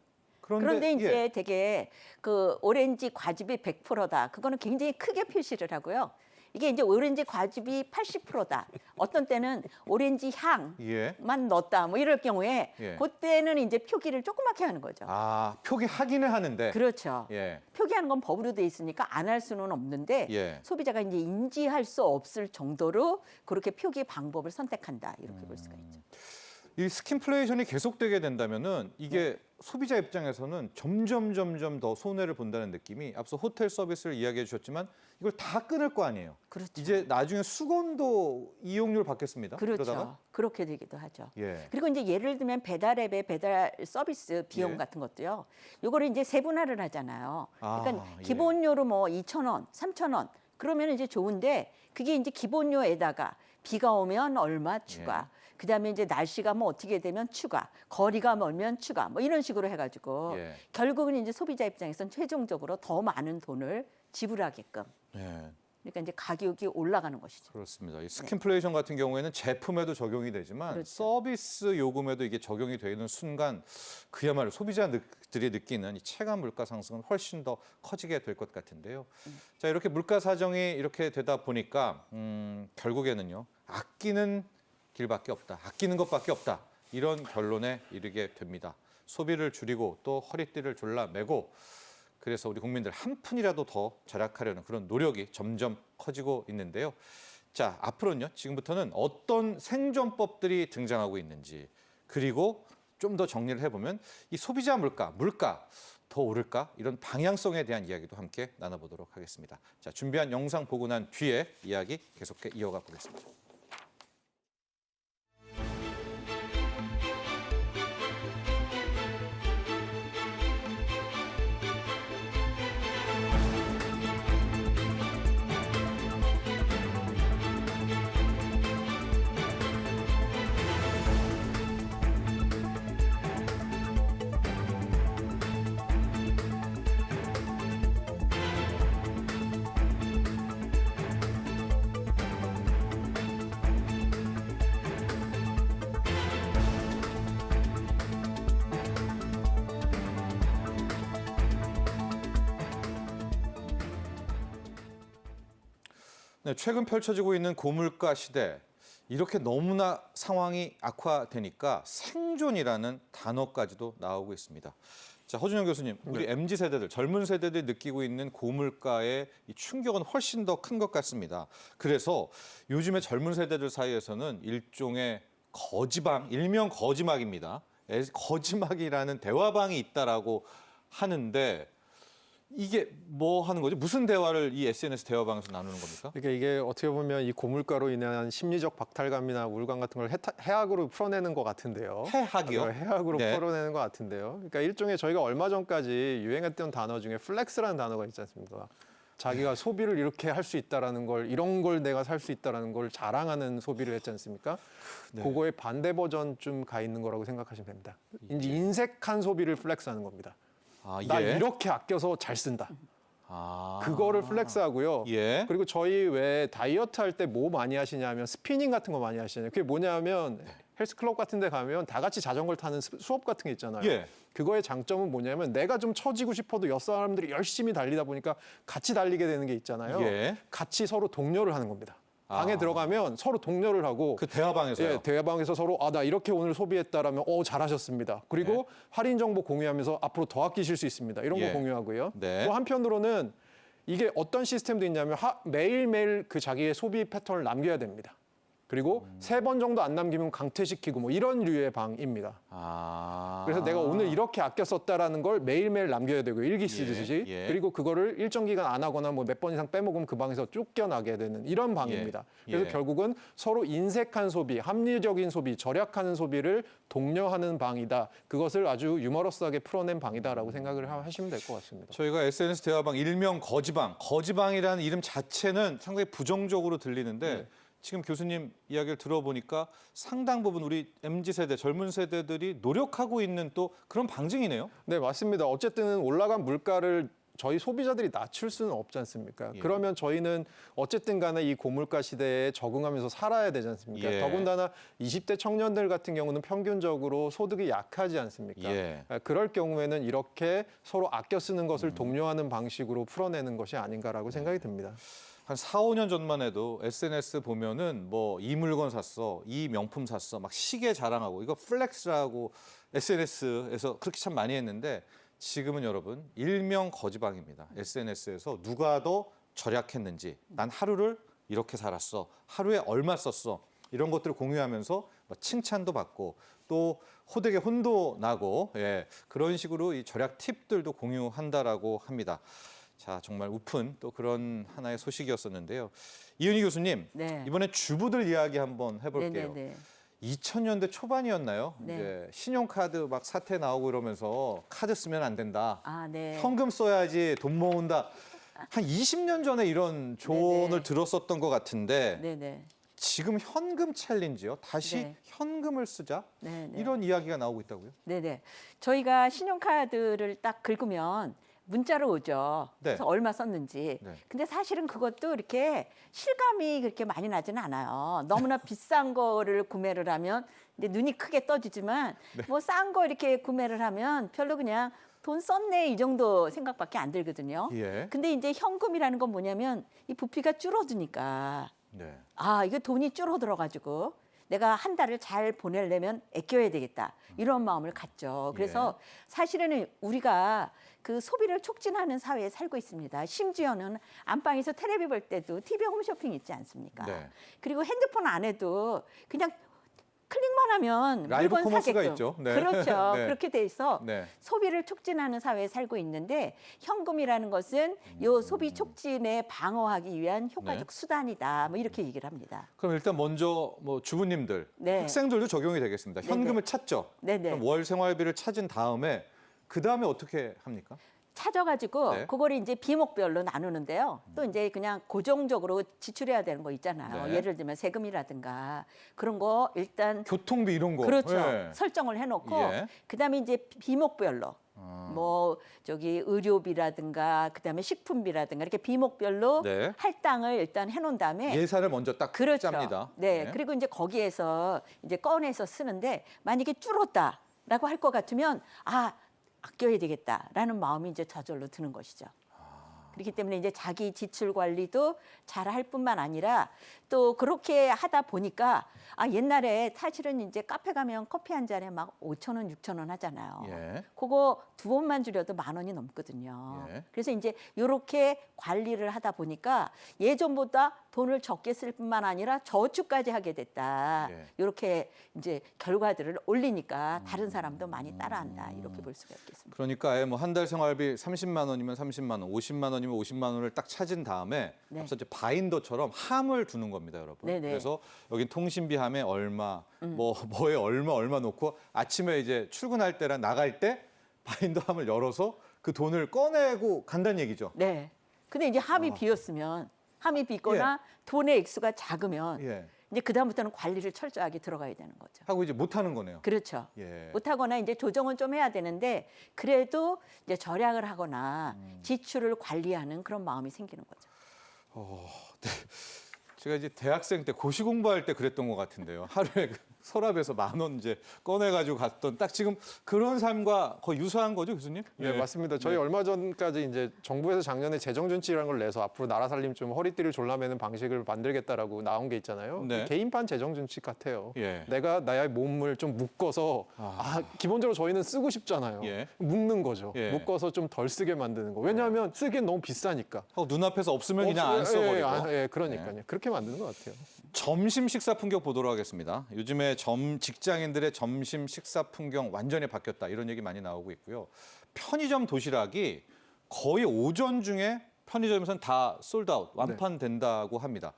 그런데, 그런데 이제 예. 되게 그 오렌지 과즙이 100%다. 그거는 굉장히 크게 표시를 하고요. 이게 이제 오렌지 과즙이 80%다. 어떤 때는 오렌지 향만 예. 넣었다. 뭐 이럴 경우에 예. 그때는 이제 표기를 조그맣게 하는 거죠. 아, 표기하기는 하는데. 그렇죠. 예. 표기하는 건 법으로 돼 있으니까 안 할 수는 없는데 예. 소비자가 이제 인지할 수 없을 정도로 그렇게 표기 방법을 선택한다. 이렇게 볼 수가 있죠. 이 스킨플레이션이 계속되게 된다면은 이게 소비자 입장에서는 점점 더 손해를 본다는 느낌이 앞서 호텔 서비스를 이야기해 주셨지만 이걸 다 끊을 거 아니에요. 그렇죠. 이제 나중에 수건도 이용료를 받겠습니다. 그렇죠. 그러다가 그렇게 되기도 하죠. 예. 그리고 이제 예를 들면 배달앱의 배달 서비스 비용 예. 같은 것도요. 요거를 이제 세분화를 하잖아요. 그러니까 아, 예. 기본료로 뭐 2,000원, 3,000원 그러면 이제 좋은데 그게 이제 기본료에다가 비가 오면 얼마 추가. 그다음에 이제 날씨가 뭐 어떻게 되면 추가, 거리가 멀면 추가, 뭐 이런 식으로 해가지고 예. 결국은 이제 소비자 입장에서는 최종적으로 더 많은 돈을 지불하게끔. 예. 그러니까 이제 가격이 올라가는 것이죠. 그렇습니다. 이 스킨플레이션 같은 경우에는 제품에도 적용이 되지만 그렇죠. 서비스 요금에도 이게 적용이 되는 순간 그야말로 소비자들이 느끼는 이 체감 물가 상승은 훨씬 더 커지게 될 것 같은데요. 자, 이렇게 물가 사정이 이렇게 되다 보니까 결국에는요. 아끼는 길밖에 없다. 아끼는 것밖에 없다. 이런 결론에 이르게 됩니다. 소비를 줄이고 또 허리띠를 졸라매고 그래서 우리 국민들 한 푼이라도 더 절약하려는 그런 노력이 점점 커지고 있는데요. 자, 앞으로는요. 지금부터는 어떤 생존법들이 등장하고 있는지, 그리고 좀 더 정리를 해보면 이 소비자 물가 더 오를까? 이런 방향성에 대한 이야기도 함께 나눠보도록 하겠습니다. 자, 준비한 영상 보고 난 뒤에 이야기 계속해 이어가 보겠습니다. 네, 최근 펼쳐지고 있는 고물가 시대, 이렇게 너무나 상황이 악화되니까 생존이라는 단어까지도 나오고 있습니다. 자, 허준영 교수님, 우리 MZ 세대들, 젊은 세대들이 느끼고 있는 고물가의 이 충격은 훨씬 더 큰 것 같습니다. 그래서 요즘에 젊은 세대들 사이에서는 일종의 거지방, 일명 거지막입니다. 거지막이라는 대화방이 있다라고 하는데 이게 뭐 하는 거죠? 무슨 대화를 이 SNS 대화방에서 나누는 겁니까? 그러니까 이게 어떻게 보면 이 고물가로 인한 심리적 박탈감이나 우울감 같은 걸 해학으로 풀어내는 것 같은데요. 해학이요? 해학으로 네. 풀어내는 것 같은데요. 그러니까 일종의 저희가 얼마 전까지 유행했던 단어 중에 플렉스라는 단어가 있지 않습니까? 자기가 소비를 이렇게 할 수 있다라는 걸, 이런 걸 내가 살 수 있다라는 걸 자랑하는 소비를 했지 않습니까? 네. 그거의 반대 버전쯤 가 있는 거라고 생각하시면 됩니다. 이제 인색한 소비를 플렉스하는 겁니다. 아, 나 예. 이렇게 아껴서 잘 쓴다. 아. 그거를 플렉스하고요. 예. 그리고 저희 왜 다이어트 할 때 뭐 많이 하시냐면 스피닝 같은 거 많이 하시잖아요. 그게 뭐냐면 헬스클럽 같은 데 가면 다 같이 자전거를 타는 수업 같은 게 있잖아요. 예. 그거의 장점은 뭐냐면 내가 좀 처지고 싶어도 옆 사람들이 열심히 달리다 보니까 같이 달리게 되는 게 있잖아요. 예. 같이 서로 독려를 하는 겁니다. 방에 아. 들어가면 서로 독려를 하고 그 대화방에서요? 예, 대화방에서 서로 나 이렇게 오늘 소비했다라면 잘하셨습니다. 그리고 네. 할인 정보 공유하면서 앞으로 더 아끼실 수 있습니다. 이런 예. 거 공유하고요. 네. 또 한편으로는 이게 어떤 시스템도 있냐면 매일매일 그 자기의 소비 패턴을 남겨야 됩니다. 그리고 3번 정도 안 남기면 강퇴시키고 뭐 이런 류의 방입니다. 아. 그래서 내가 오늘 이렇게 아껴 썼다라는 걸 매일매일 남겨야 되고 일기 쓰듯이 예. 그리고 그거를 일정 기간 안 하거나 뭐 몇 번 이상 빼먹으면 그 방에서 쫓겨나게 되는 이런 방입니다. 예. 그래서 예. 결국은 서로 인색한 소비, 합리적인 소비, 절약하는 소비를 독려하는 방이다. 그것을 아주 유머러스하게 풀어낸 방이다라고 생각을 하시면 될 것 같습니다. 저희가 SNS 대화방 일명 거지방이라는 이름 자체는 상당히 부정적으로 들리는데 네. 지금 교수님 이야기를 들어보니까 상당 부분 우리 MZ세대, 젊은 세대들이 노력하고 있는 또 그런 방증이네요. 네, 맞습니다. 어쨌든 올라간 물가를 저희 소비자들이 낮출 수는 없지 않습니까? 예. 그러면 저희는 어쨌든 간에 이 고물가 시대에 적응하면서 살아야 되지 않습니까? 예. 더군다나 20대 청년들 같은 경우는 평균적으로 소득이 약하지 않습니까? 예. 그럴 경우에는 이렇게 서로 아껴 쓰는 것을 독려하는 방식으로 풀어내는 것이 아닌가라고 생각이 듭니다. 한 4, 5년 전만 해도 SNS 보면은 뭐 이 물건 샀어, 이 명품 샀어, 막 시계 자랑하고 이거 플렉스라고 SNS에서 그렇게 참 많이 했는데 지금은 여러분 일명 거지방입니다. SNS에서 누가 더 절약했는지, 난 하루를 이렇게 살았어, 하루에 얼마 썼어 이런 것들을 공유하면서 뭐 칭찬도 받고 또 호되게 혼도 나고 그런 식으로 이 절약 팁들도 공유한다라고 합니다. 자, 정말 우픈 또 그런 하나의 소식이었었는데요. 이은희 교수님, 네. 이번에 주부들 이야기 한번 해볼게요. 네네네. 2000년대 초반이었나요? 네. 이제 신용카드 막 사태 나오고 이러면서 카드 쓰면 안 된다. 아, 네. 현금 써야지 돈 모은다. 한 20년 전에 이런 조언을 네네. 들었었던 것 같은데 네네. 지금 현금 챌린지요. 다시 네. 현금을 쓰자. 네네. 이런 이야기가 나오고 있다고요? 네네. 저희가 신용카드를 딱 긁으면 문자로 오죠. 네. 그래서 얼마 썼는지. 네. 근데 사실은 그것도 이렇게 실감이 그렇게 많이 나지는 않아요. 너무나 비싼 거를 구매를 하면 이제 눈이 크게 떠지지만 네. 뭐 싼 거 이렇게 구매를 하면 별로 그냥 돈 썼네 이 정도 생각밖에 안 들거든요. 예. 근데 이제 현금이라는 건 뭐냐면 이 부피가 줄어드니까 네. 이거 돈이 줄어들어가지고 내가 한 달을 잘 보내려면 아껴야 되겠다. 이런 마음을 갖죠. 그래서 사실은 우리가 그 소비를 촉진하는 사회에 살고 있습니다. 심지어는 안방에서 텔레비 볼 때도 TV 홈쇼핑 있지 않습니까? 네. 그리고 핸드폰 안에도 그냥 클릭만 하면 라이브 물건 커머스가 사게끔. 있죠. 네. 그렇죠. 네. 그렇게 돼 있어 네. 소비를 촉진하는 사회에 살고 있는데 현금이라는 것은 요 소비 촉진에 방어하기 위한 효과적 네. 수단이다. 뭐 이렇게 얘기를 합니다. 그럼 일단 먼저 뭐 주부님들, 네. 학생들도 적용이 되겠습니다. 현금을 찾죠. 네네. 그럼 월 생활비를 찾은 다음에 그 다음에 어떻게 합니까? 찾아가지고 네. 그거를 이제 비목별로 나누는데요. 또 이제 그냥 고정적으로 지출해야 되는 거 있잖아요. 네. 예를 들면 세금이라든가 그런 거 일단 교통비 이런 거. 그렇죠. 예. 설정을 해놓고 예. 그다음에 이제 비목별로 뭐 저기 의료비라든가 그다음에 식품비라든가 이렇게 비목별로 네. 할당을 일단 해놓은 다음에 예산을 먼저 딱 그렇죠. 짭니다. 네. 그리고 이제 거기에서 이제 꺼내서 쓰는데 만약에 줄었다라고 할 것 같으면 아껴야 되겠다라는 마음이 이제 저절로 드는 것이죠. 그렇기 때문에 이제 자기 지출 관리도 잘 할 뿐만 아니라 또 그렇게 하다 보니까 옛날에 사실은 이제 카페 가면 커피 한 잔에 막 5,000원, 6,000원 하잖아요. 예. 그거 두 번만 줄여도 10,000원이 넘거든요. 예. 그래서 이제 이렇게 관리를 하다 보니까 예전보다 돈을 적게 쓸 뿐만 아니라 저축까지 하게 됐다. 예. 이렇게 이제 결과들을 올리니까 다른 사람도 많이 따라한다. 이렇게 볼 수가 있겠습니다. 그러니까 뭐 한 달 생활비 30만 원이면 30만 원, 50만 원이면 50만 원을 딱 찾은 다음에 네. 앞서 이제 바인더처럼 함을 두는 겁니다, 여러분. 네네. 그래서 여기 통신비 함에 얼마, 뭐에 얼마 놓고 아침에 이제 출근할 때랑 나갈 때 바인더 함을 열어서 그 돈을 꺼내고 간다는 얘기죠. 네. 근데 이제 함이 비었으면 함이 비거나 돈의 액수가 작으면 예. 이제 그다음부터는 관리를 철저하게 들어가야 되는 거죠. 하고 이제 못 하는 거네요. 그렇죠. 예. 못하거나 이제 조정은 좀 해야 되는데 그래도 이제 절약을 하거나 지출을 관리하는 그런 마음이 생기는 거죠. 제가 이제 대학생 때 고시 공부할 때 그랬던 것 같은데요. 하루에 서랍에서 10,000원 이제 꺼내가지고 갔던 딱 지금 그런 삶과 거의 유사한 거죠, 교수님? 네, 맞습니다. 저희 얼마 전까지 이제 정부에서 작년에 재정준칙이라는 걸 내서 앞으로 나라 살림 좀 허리띠를 졸라매는 방식을 만들겠다라고 나온 게 있잖아요. 네. 개인판 재정준칙 같아요. 예. 내가 나의 몸을 좀 묶어서 기본적으로 저희는 쓰고 싶잖아요. 예. 묶는 거죠. 예. 묶어서 좀 덜 쓰게 만드는 거. 왜냐하면 쓰기엔 너무 비싸니까. 하고 눈앞에서 없으면 그냥 안 써버리고. 그러니까요. 그렇게 만드는 것 같아요. 점심 식사 풍경 보도록 하겠습니다. 요즘에 직장인들의 점심 식사 풍경 완전히 바뀌었다 이런 얘기 많이 나오고 있고요. 편의점 도시락이 거의 오전 중에 편의점에서는 다 솔드아웃 완판된다고 합니다.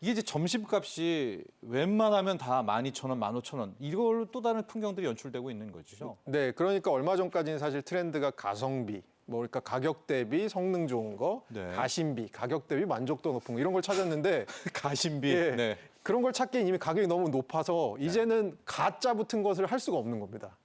이게 이제 점심값이 웬만하면 다 12,000원, 15,000원 이걸로 또 다른 풍경들이 연출되고 있는 거죠. 네, 그러니까 얼마 전까지는 사실 트렌드가 가성비, 뭐 그러니까 가격 대비 성능 좋은 거, 네. 가심비, 가격 대비 만족도 높은 거 이런 걸 찾았는데 가심비. 예, 네. 그런 걸 찾기엔 이미 가격이 너무 높아서 이제는 가짜 붙은 것을 할 수가 없는 겁니다.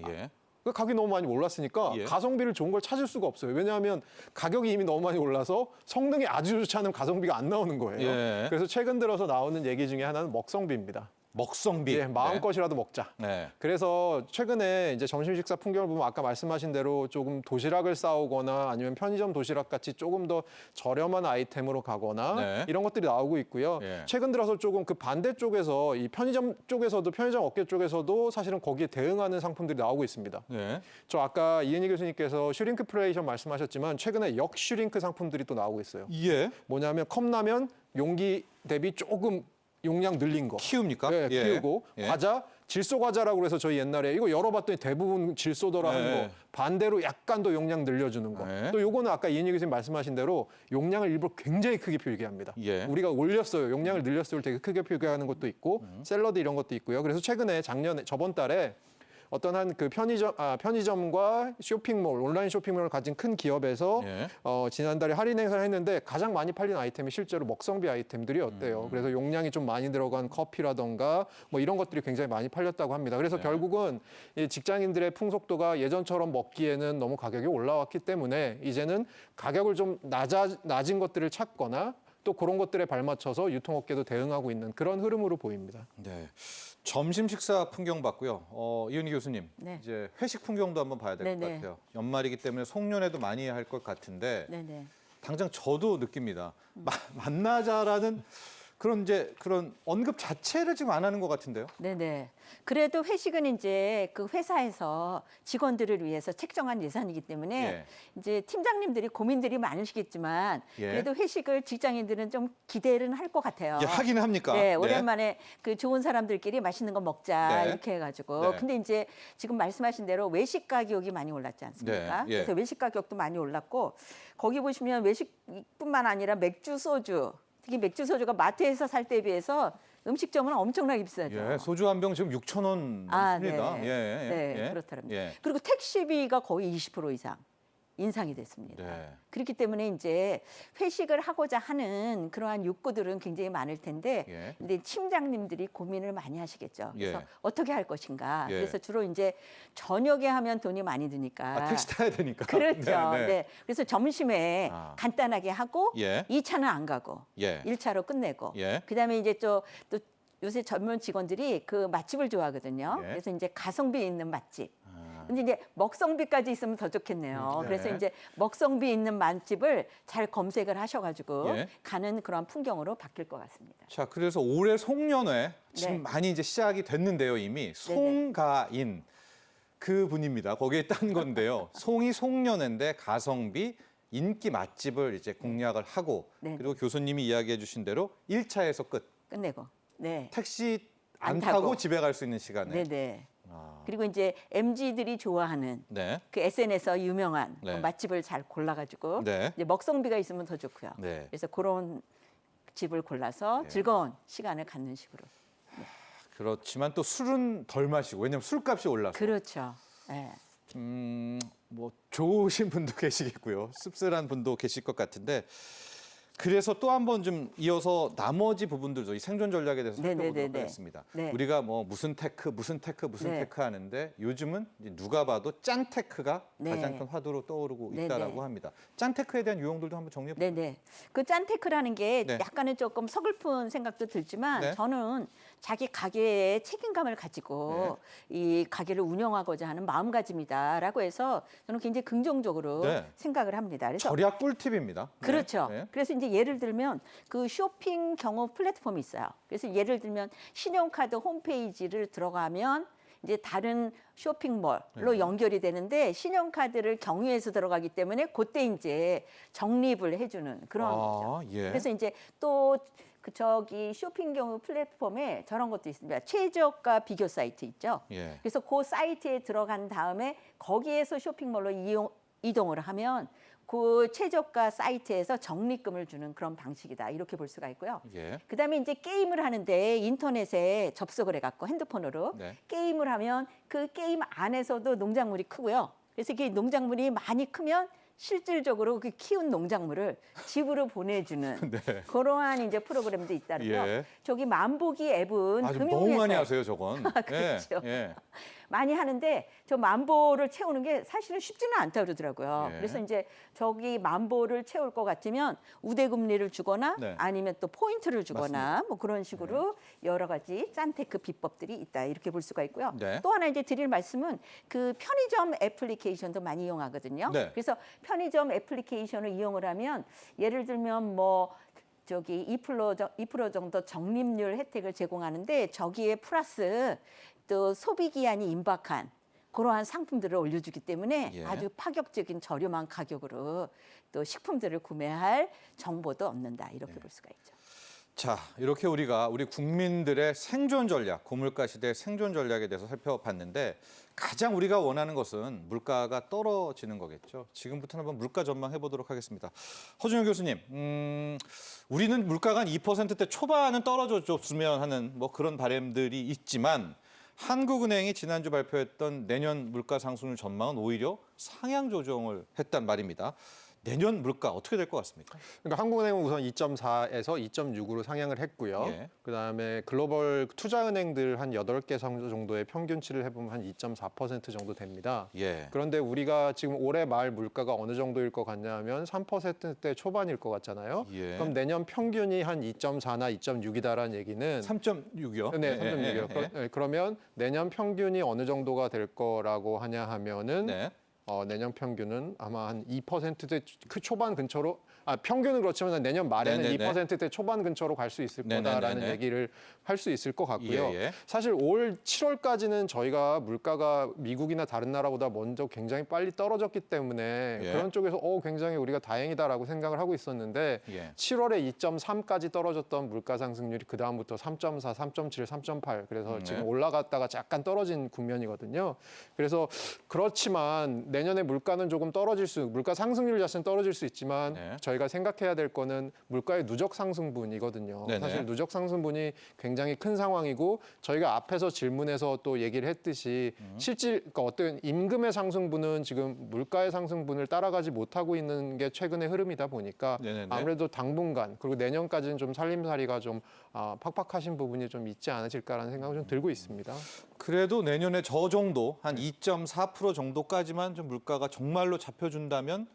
예. 그 가격이 너무 많이 올랐으니까 예. 가성비를 좋은 걸 찾을 수가 없어요. 왜냐하면 가격이 이미 너무 많이 올라서 성능이 아주 좋지 않은 가성비가 안 나오는 거예요. 예. 그래서 최근 들어서 나오는 얘기 중에 하나는 먹성비입니다. 먹성비. 예, 마음껏이라도 먹자. 네. 그래서 최근에 이제 점심 식사 풍경을 보면 아까 말씀하신 대로 조금 도시락을 싸오거나 아니면 편의점 도시락 같이 조금 더 저렴한 아이템으로 가거나 네. 이런 것들이 나오고 있고요. 예. 최근 들어서 조금 그 반대 쪽에서 이 편의점 쪽에서도 편의점 업계 쪽에서도 사실은 거기에 대응하는 상품들이 나오고 있습니다. 네. 저 아까 이은희 교수님께서 슈링크플레이션 말씀하셨지만 최근에 역슈링크 상품들이 또 나오고 있어요. 예. 뭐냐면 컵라면 용기 대비 조금 용량 늘린 거. 키웁니까? 네, 예. 키우고 예. 과자 질소 과자라고 해서 저희 옛날에 이거 열어봤더니 대부분 질소더라 하는 네. 거 반대로 약간 더 용량 늘려주는 거. 네. 또 요거는 아까 이은희 교수님 말씀하신 대로 용량을 일부러 굉장히 크게 표기합니다. 예. 우리가 올렸어요. 용량을 늘렸을 때 되게 크게 표기하는 것도 있고 샐러드 이런 것도 있고요. 그래서 최근에 저번 달에 어떤 한 그 편의점과 쇼핑몰, 온라인 쇼핑몰을 가진 큰 기업에서 예. 지난달에 할인 행사를 했는데 가장 많이 팔린 아이템이 실제로 먹성비 아이템들이 었대요. 그래서 용량이 좀 많이 들어간 커피라던가 뭐 이런 것들이 굉장히 많이 팔렸다고 합니다. 그래서 결국은 이 직장인들의 풍속도가 예전처럼 먹기에는 너무 가격이 올라왔기 때문에 이제는 가격을 좀 낮은 것들을 찾거나 또 그런 것들에 발맞춰서 유통업계도 대응하고 있는 그런 흐름으로 보입니다. 네. 점심 식사 풍경 봤고요. 이은희 교수님, 네. 이제 회식 풍경도 한번 봐야 될 것 네네. 같아요. 연말이기 때문에 송년회도 많이 할 것 같은데 네네. 당장 저도 느낍니다. 만나자라는 그런 언급 자체를 지금 안 하는 것 같은데요. 네네. 그래도 회식은 이제 그 회사에서 직원들을 위해서 책정한 예산이기 때문에 예. 이제 팀장님들이 고민들이 많으시겠지만 예. 그래도 회식을 직장인들은 좀 기대는 할 것 같아요. 예, 하긴 합니까? 네, 오랜만에 그 좋은 사람들끼리 맛있는 거 먹자 네. 이렇게 해가지고. 네. 근데 이제 지금 말씀하신 대로 외식 가격이 많이 올랐지 않습니까? 네, 예. 그래서 외식 가격도 많이 올랐고 거기 보시면 외식뿐만 아니라 맥주, 소주, 특히 맥주, 소주가 마트에서 살 때에 비해서 음식점은 엄청나게 비싸죠. 예, 소주 한 병 지금 6,000원 아, 넘습니다. 네. 예, 예, 네, 예. 그렇더랍니다. 예. 그리고 택시비가 거의 20% 이상 인상이 됐습니다. 네. 그렇기 때문에 이제 회식을 하고자 하는 그러한 욕구들은 굉장히 많을 텐데, 예. 근데 팀장님들이 고민을 많이 하시겠죠. 그래서 예. 어떻게 할 것인가. 예. 그래서 주로 이제 저녁에 하면 돈이 많이 드니까. 아, 택시 타야 되니까. 그렇죠. 네, 네, 네. 그래서 점심에 아. 간단하게 하고 예. 2차는 안 가고 예. 1차로 끝내고 예. 그다음에 이제 또 요새 젊은 직원들이 그 맛집을 좋아하거든요. 예. 그래서 이제 가성비 있는 맛집. 아, 근데 이제 먹성비까지 있으면 더 좋겠네요. 네. 그래서 이제 먹성비 있는 맛집을 잘 검색을 하셔가지고 예. 가는 그런 풍경으로 바뀔 것 같습니다. 자, 그래서 올해 송년회 지금 네. 많이 이제 시작이 됐는데요, 이미. 송가인 그 분입니다. 거기에 딴 건데요. 송이 송년회인데 가성비 인기 맛집을 이제 공략을 하고 네. 그리고 교수님이 이야기해 주신 대로 1차에서 끝. 끝내고. 네. 택시 안 안 타고 타고. 집에 갈 수 있는 시간에. 네네. 아, 그리고 이제 MZ들이 좋아하는 네. 그 SNS에서 유명한 네. 그 맛집을 잘 골라가지고 네. 이제 먹성비가 있으면 더 좋고요. 네. 그래서 그런 집을 골라서 네. 즐거운 시간을 갖는 식으로. 그렇지만 또 술은 덜 마시고 왜냐면 술값이 올라서. 그렇죠. 네. 뭐 좋으신 분도 계시겠고요. 씁쓸한 분도 계실 것 같은데 그래서 또 한 번 좀 이어서 나머지 부분들도 이 생존 전략에 대해서 살펴보도록 네네네네. 하겠습니다. 네. 우리가 뭐 무슨 테크 네. 테크 하는데 요즘은 이제 누가 봐도 짠 테크가 네. 가장 큰 화두로 떠오르고 네네. 있다라고 합니다. 짠 테크에 대한 유형들도 한번 정리해 볼까요? 네네. 그 짠테크라는 게 네. 약간은 조금 서글픈 생각도 들지만 네. 저는 자기 가게에 책임감을 가지고 이 가게를 운영하고자 하는 마음가짐이다라고 해서 저는 굉장히 긍정적으로 네. 생각을 합니다. 그래서 절약 꿀팁입니다. 네. 그렇죠. 네. 그래서 이제 예를 들면 그 쇼핑 경우 플랫폼이 있어요. 그래서 예를 들면 신용카드 홈페이지를 들어가면 이제 다른 쇼핑몰로 네. 연결이 되는데 신용카드를 경유해서 들어가기 때문에 그때 이제 적립을 해주는 그런 거죠. 예. 그래서 이제 또 그 저기 쇼핑 경우 플랫폼에 저런 것도 있습니다. 최저가 비교 사이트 있죠. 예. 그래서 그 사이트에 들어간 다음에 거기에서 쇼핑몰로 이동을 하면 그 최저가 사이트에서 적립금을 주는 그런 방식이다. 이렇게 볼 수가 있고요. 예. 그다음에 이제 게임을 하는데 인터넷에 접속을 해갖고 핸드폰으로 네. 게임을 하면 그 게임 안에서도 농작물이 크고요. 그래서 이게 농작물이 많이 크면 실질적으로 그 키운 농작물을 집으로 보내주는 네. 그러한 이제 프로그램도 있다는 거. 예. 저기 만보기 앱은 아주 너무 금융회사에 많이 하세요, 저건. 그렇죠. 예. 많이 하는데 저 만보를 채우는 게 사실은 쉽지는 않다 그러더라고요. 예. 그래서 이제 저기 만보를 채울 것 같으면 우대금리를 주거나 네. 아니면 또 포인트를 주거나 뭐 그런 식으로 여러 가지 짠테크 비법들이 있다 이렇게 볼 수가 있고요. 네. 또 하나 이제 드릴 말씀은 그 편의점 애플리케이션도 많이 이용하거든요. 네. 그래서 편의점 애플리케이션을 이용을 하면 예를 들면 뭐 저기 2% 정도 적립률 혜택을 제공하는데 저기에 플러스 또 소비 기한이 임박한 그러한 상품들을 올려주기 때문에 예. 아주 파격적인 저렴한 가격으로 또 식품들을 구매할 정보도 얻는다 이렇게 볼 수가 있죠. 자, 이렇게 우리가 우리 국민들의 생존 전략, 고물가 시대의 생존 전략에 대해서 살펴봤는데 가장 우리가 원하는 것은 물가가 떨어지는 거겠죠. 지금부터는 한번 물가 전망해 보도록 하겠습니다. 허준영 교수님, 우리는 물가가 한 2%대 초반은 떨어져 줬으면 하는 뭐 그런 바람들이 있지만 한국은행이 지난주 발표했던 내년 물가 상승률 전망은 오히려 상향 조정을 했단 말입니다. 내년 물가 어떻게 될 것 같습니까? 그러니까 한국은행은 우선 2.4에서 2.6으로 상향을 했고요. 예. 그다음에 글로벌 투자은행들 한 8개 정도의 평균치를 해보면 한 2.4% 정도 됩니다. 예. 그런데 우리가 지금 올해 말 물가가 어느 정도일 것 같냐 하면 3%대 초반일 것 같잖아요. 예. 그럼 내년 평균이 한 2.4나 2.6이다라는 얘기는 3.6이요? 네, 3.6이요. 그러면 내년 평균이 어느 정도가 될 거라고 하냐 하면은 네. 내년 평균은 아마 한 2%대 그 초반 근처로 평균은 그렇지만 내년 말에는 네네네. 2%대 초반 근처로 갈 수 있을 네네네네. 거다라는 얘기를 할 수 있을 것 같고요. 예, 예. 사실 올 7월까지는 저희가 물가가 미국이나 다른 나라보다 먼저 굉장히 빨리 떨어졌기 때문에 예. 그런 쪽에서 굉장히 우리가 다행이다라고 생각을 하고 있었는데 예. 7월에 2.3까지 떨어졌던 물가 상승률이 그 다음부터 3.4, 3.7, 3.8 그래서 네. 지금 올라갔다가 약간 떨어진 국면이거든요. 그래서 그렇지만 내년에 물가는 조금 물가 상승률 자체는 떨어질 수 있지만 네. 저희가 생각해야 될 거는 물가의 누적 상승분이거든요. 네네. 사실 누적 상승분이 굉장히 큰 상황이고 저희가 앞에서 질문에서 또 얘기를 했듯이 그러니까 어떤 임금의 상승분은 지금 물가의 상승분을 따라가지 못하고 있는 게 최근의 흐름이다 보니까 네네네. 아무래도 당분간 그리고 내년까지는 좀 살림살이가 좀 팍팍하신 부분이 좀 있지 않으실까라는 생각을 좀 들고 있습니다. 그래도 내년에 저 정도 한 2.4% 정도까지만 좀 물가가 정말로 잡혀준다면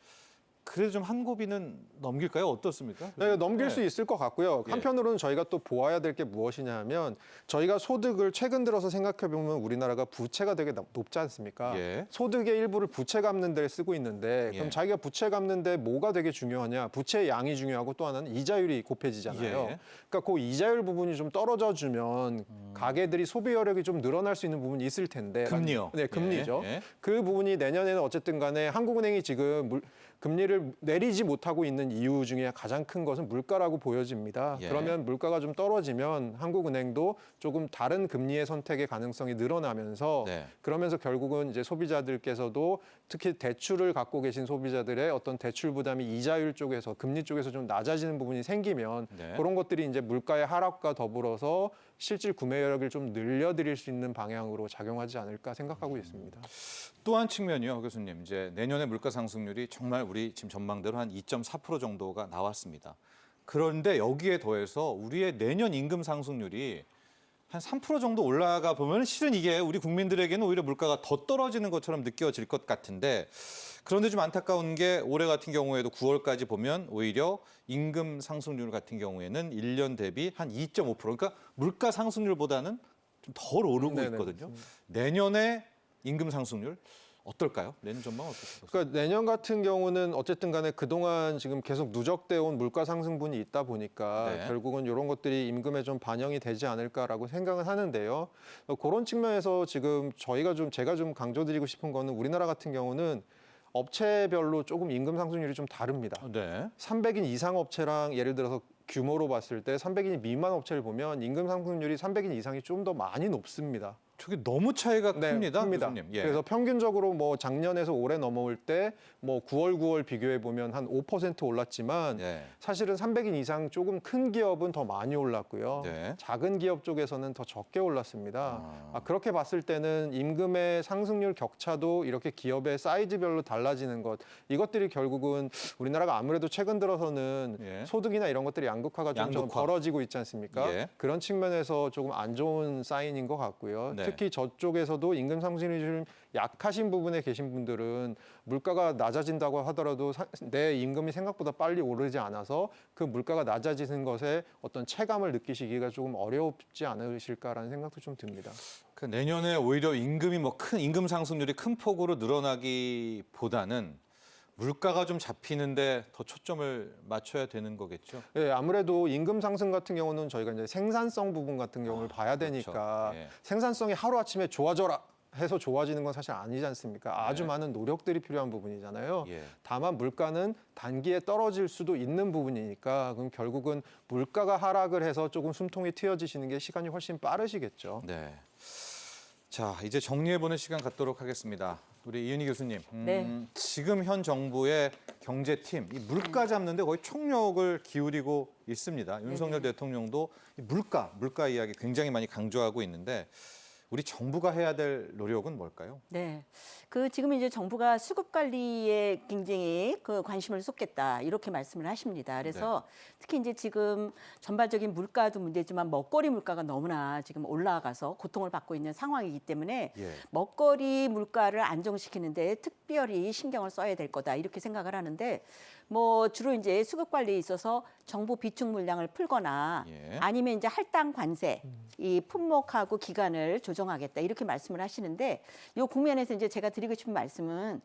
그래도 좀 한 고비는 넘길까요? 어떻습니까? 네, 넘길 네. 수 있을 것 같고요. 예. 한편으로는 저희가 또 보아야 될 게 무엇이냐 하면 저희가 소득을 최근 들어서 생각해 보면 우리나라가 부채가 되게 높지 않습니까? 예. 소득의 일부를 부채 갚는 데 쓰고 있는데 그럼 예. 자기가 부채 갚는 데 뭐가 되게 중요하냐? 부채의 양이 중요하고 또 하나는 이자율이 곱해지잖아요. 예. 그러니까 그 이자율 부분이 좀 떨어져 주면 가계들이 소비 여력이 좀 늘어날 수 있는 부분이 있을 텐데. 금리요. 네, 금리죠. 예. 예. 그 부분이 내년에는 어쨌든 간에 한국은행이 지금 금리를 내리지 못하고 있는 이유 중에 가장 큰 것은 물가라고 보여집니다. 예. 그러면 물가가 좀 떨어지면 한국은행도 조금 다른 금리의 선택의 가능성이 늘어나면서 네. 그러면서 결국은 이제 소비자들께서도 특히 대출을 갖고 계신 소비자들의 어떤 대출 부담이 이자율 쪽에서 금리 쪽에서 좀 낮아지는 부분이 생기면 네. 그런 것들이 이제 물가의 하락과 더불어서 실질 구매력을 좀 늘려드릴 수 있는 방향으로 작용하지 않을까 생각하고 있습니다. 또 한 측면이요, 교수님. 이제 내년에 물가 상승률이 정말 우리 지금 전망대로 한 2.4% 정도가 나왔습니다. 그런데 여기에 더해서 우리의 내년 임금 상승률이 한 3% 정도 올라가 보면 실은 이게 우리 국민들에게는 오히려 물가가 더 떨어지는 것처럼 느껴질 것 같은데 그런데 좀 안타까운 게 올해 같은 경우에도 9월까지 보면 오히려 임금 상승률 같은 경우에는 1년 대비 한 2.5%. 그러니까 물가 상승률보다는 좀 덜 오르고 네네, 있거든요. 맞습니다. 내년에 임금 상승률 어떨까요? 내년 전망 어떻게 보세요? 그러니까 내년 같은 경우는 어쨌든 간에 그동안 지금 계속 누적돼 온 물가 상승분이 있다 보니까 네. 결국은 이런 것들이 임금에 좀 반영이 되지 않을까라고 생각은 하는데요. 그런 측면에서 지금 제가 좀 강조드리고 싶은 거는 우리나라 같은 경우는 업체별로 조금 임금 상승률이 좀 다릅니다. 네. 300인 이상 업체랑 예를 들어서 규모로 봤을 때 300인 미만 업체를 보면 임금 상승률이 300인 이상이 좀 더 많이 높습니다. 저게 너무 차이가 큽니다, 큽니다. 교수님. 예. 그래서 평균적으로 뭐 작년에서 올해 넘어올 때 뭐 9월 비교해 보면 한 5% 올랐지만 예. 사실은 300인 이상 조금 큰 기업은 더 많이 올랐고요. 네. 작은 기업 쪽에서는 더 적게 올랐습니다. 그렇게 봤을 때는 임금의 상승률 격차도 이렇게 기업의 사이즈별로 달라지는 것 이것들이 결국은 우리나라가 아무래도 최근 들어서는 예. 소득이나 이런 것들이 양극화가 좀 양극화. 벌어지고 있지 않습니까? 예. 그런 측면에서 조금 안 좋은 사인인 것 같고요. 네. 특히 저쪽에서도 임금 상승률이 좀 약하신 부분에 계신 분들은 물가가 낮아진다고 하더라도 내 임금이 생각보다 빨리 오르지 않아서 그 물가가 낮아지는 것에 어떤 체감을 느끼시기가 조금 어렵지 않으실까라는 생각도 좀 듭니다. 그 내년에 오히려 임금이 큰 임금 상승률이 큰 폭으로 늘어나기보다는 물가가 좀 잡히는데 더 초점을 맞춰야 되는 거겠죠. 예, 아무래도 임금 상승 같은 경우는 저희가 이제 생산성 부분 같은 경우를 봐야 되니까 그렇죠. 예. 생산성이 하루아침에 좋아져라 해서 좋아지는 건 사실 아니지 않습니까? 아주 많은 노력들이 필요한 부분이잖아요. 예. 다만 물가는 단기에 떨어질 수도 있는 부분이니까 그럼 결국은 물가가 하락을 해서 조금 숨통이 트여지시는 게 시간이 훨씬 빠르시겠죠. 네. 자, 이제 정리해보는 시간 갖도록 하겠습니다. 우리 이은희 교수님, 네. 지금 현 정부의 경제팀, 이 물가 잡는데 거의 총력을 기울이고 있습니다. 윤석열 대통령도 이 물가 이야기 굉장히 많이 강조하고 있는데 우리 정부가 해야 될 노력은 뭘까요? 네. 지금 이제 정부가 수급 관리에 굉장히 관심을 쏟겠다 이렇게 말씀을 하십니다. 그래서 특히 이제 지금 전반적인 물가도 문제지만 먹거리 물가가 너무나 지금 올라가서 고통을 받고 있는 상황이기 때문에 예. 먹거리 물가를 안정시키는데 특별히 신경을 써야 될 거다 이렇게 생각을 하는데 뭐 주로 이제 수급 관리에 있어서 정부 비축 물량을 풀거나 예. 아니면 이제 할당 관세 이 품목하고 기간을 조정하겠다 이렇게 말씀을 하시는데 이 국면에서 이제 제가 드리고 싶은 말씀은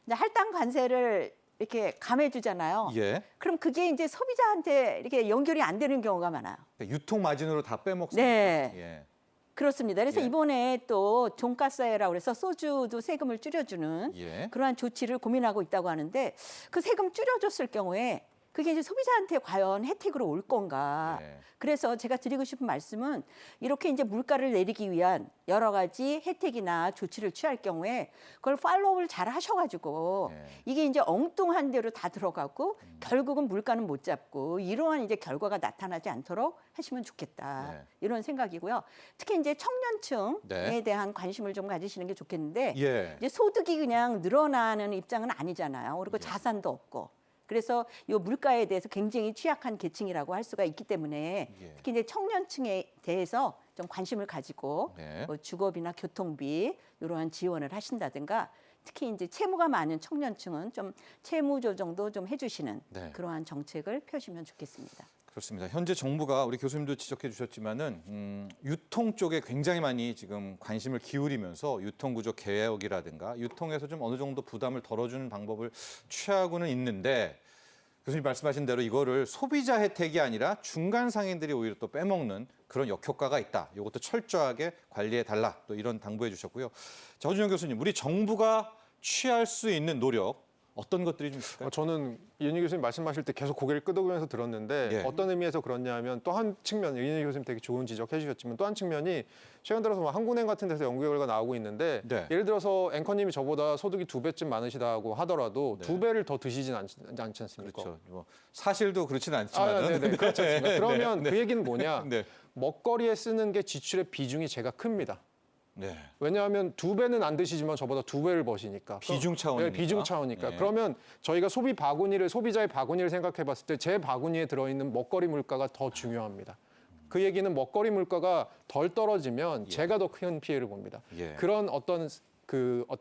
이제 할당 관세를 이렇게 감해주잖아요. 예. 그럼 그게 이제 소비자한테 이렇게 연결이 안 되는 경우가 많아요. 유통 마진으로 다 빼먹습니다. 네. 예. 그렇습니다. 그래서 예. 이번에 또 종가세라고 해서 소주도 세금을 줄여주는 예. 그러한 조치를 고민하고 있다고 하는데 그 세금 줄여줬을 경우에 그게 이제 소비자한테 과연 혜택으로 올 건가. 예. 그래서 제가 드리고 싶은 말씀은 이렇게 이제 물가를 내리기 위한 여러 가지 혜택이나 조치를 취할 경우에 그걸 팔로우를 잘 하셔가지고 예. 이게 이제 엉뚱한 대로 다 들어가고 결국은 물가는 못 잡고 이러한 이제 결과가 나타나지 않도록 하시면 좋겠다. 네. 이런 생각이고요. 특히 이제 청년층에 네. 대한 관심을 좀 가지시는 게 좋겠는데 예. 이제 소득이 그냥 늘어나는 입장은 아니잖아요. 그리고 예. 자산도 없고. 그래서 이 물가에 대해서 굉장히 취약한 계층이라고 할 수가 있기 때문에 예. 특히 이제 청년층에 대해서 좀 관심을 가지고 네. 뭐 주거비나 교통비 이러한 지원을 하신다든가 특히 이제 채무가 많은 청년층은 좀 채무 조정도 좀 해주시는 네. 그러한 정책을 펴시면 좋겠습니다. 그렇습니다. 현재 정부가 우리 교수님도 지적해 주셨지만은 유통 쪽에 굉장히 많이 지금 관심을 기울이면서 유통구조 개혁이라든가 유통에서 좀 어느 정도 부담을 덜어주는 방법을 취하고는 있는데 교수님 말씀하신 대로 이거를 소비자 혜택이 아니라 중간 상인들이 오히려 또 빼먹는 그런 역효과가 있다. 이것도 철저하게 관리해 달라. 또 이런 당부해 주셨고요. 자, 허준영 교수님, 우리 정부가 취할 수 있는 노력 어떤 것들이 좀 있을까요? 저는 이은희 교수님 말씀하실 때 계속 고개를 끄덕이면서 들었는데 예. 어떤 의미에서 그러냐면 또 한 측면, 이은희 교수님 되게 좋은 지적해 주셨지만 또 한 측면이 최근 들어서 뭐 한국은행 같은 데서 연구 결과 나오고 있는데 네. 예를 들어서 앵커님이 저보다 소득이 2배쯤 많으시다고 하더라도 네. 2배를 더 드시진 않지 않습니까? 그렇죠. 뭐 사실도 그렇지는 않지만 네네. 그렇지 않습니까? 그러면 네. 그 얘기는 뭐냐? 네. 먹거리에 쓰는 게 지출의 비중이 제가 큽니다. 네. 왜냐하면 2배는 안 드시지만 저보다 2배를 버시니까. 비중 차원이니까. 네, 비중 차원이니까. 예. 그러면 저희가 소비자의 바구니를 생각해 봤을 때 제 바구니에 들어있는 먹거리 물가가 더 중요합니다. 그 얘기는 먹거리 물가가 덜 떨어지면 제가 더 큰 피해를 봅니다. 예. 그런 어떤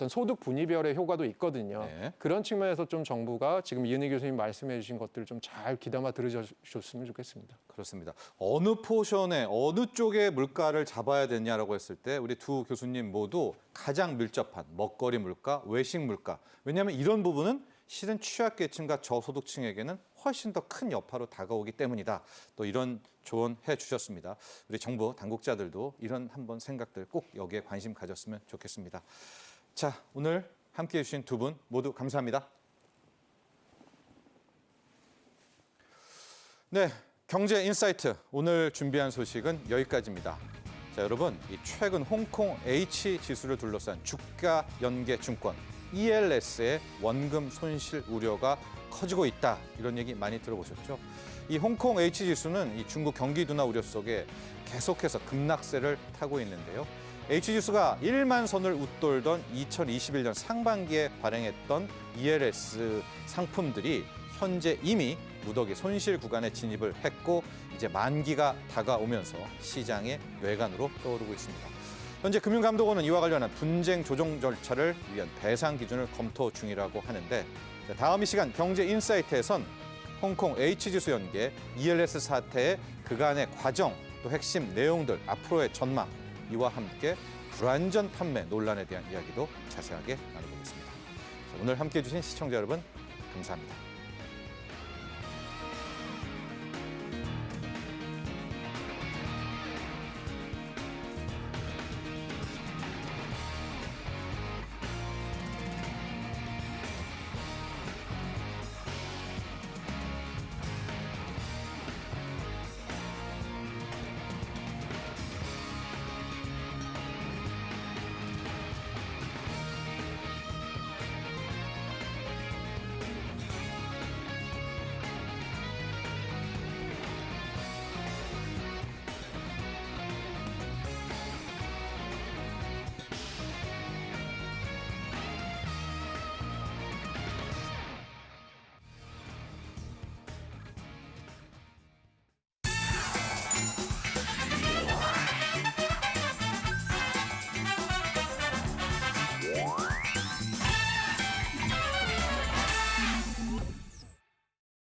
소득 분위별의 효과도 있거든요. 네. 그런 측면에서 좀 정부가 지금 이은희 교수님 말씀해 주신 것들을 좀 잘 귀담아 들으셨으면 좋겠습니다. 그렇습니다. 어느 포션에 어느 쪽에 물가를 잡아야 되냐라고 했을 때 우리 두 교수님 모두 가장 밀접한 먹거리 물가, 외식 물가. 왜냐하면 이런 부분은 실은 취약계층과 저소득층에게는 훨씬 더 큰 여파로 다가오기 때문이다. 또 이런 조언해 주셨습니다. 우리 정부 당국자들도 이런 한번 생각들 꼭 여기에 관심 가졌으면 좋겠습니다. 자, 오늘 함께해 주신 두 분 모두 감사합니다. 네, 경제 인사이트 오늘 준비한 소식은 여기까지입니다. 자, 여러분, 이 최근 홍콩 H 지수를 둘러싼 주가 연계 증권 ELS의 원금 손실 우려가 커지고 있다. 이런 얘기 많이 들어보셨죠? 이 홍콩 H 지수는 이 중국 경기 둔화 우려 속에 계속해서 급락세를 타고 있는데요. H 지수가 1만 선을 웃돌던 2021년 상반기에 발행했던 ELS 상품들이 현재 이미 무더기 손실 구간에 진입을 했고 이제 만기가 다가오면서 시장의 뇌관으로 떠오르고 있습니다. 현재 금융감독원은 이와 관련한 분쟁 조정 절차를 위한 배상 기준을 검토 중이라고 하는데 다음 이 시간 경제 인사이트에선 홍콩 H지수 연계 ELS 사태의 그간의 과정 또 핵심 내용들 앞으로의 전망 이와 함께 불완전 판매 논란에 대한 이야기도 자세하게 나눠보겠습니다. 오늘 함께해 주신 시청자 여러분 감사합니다.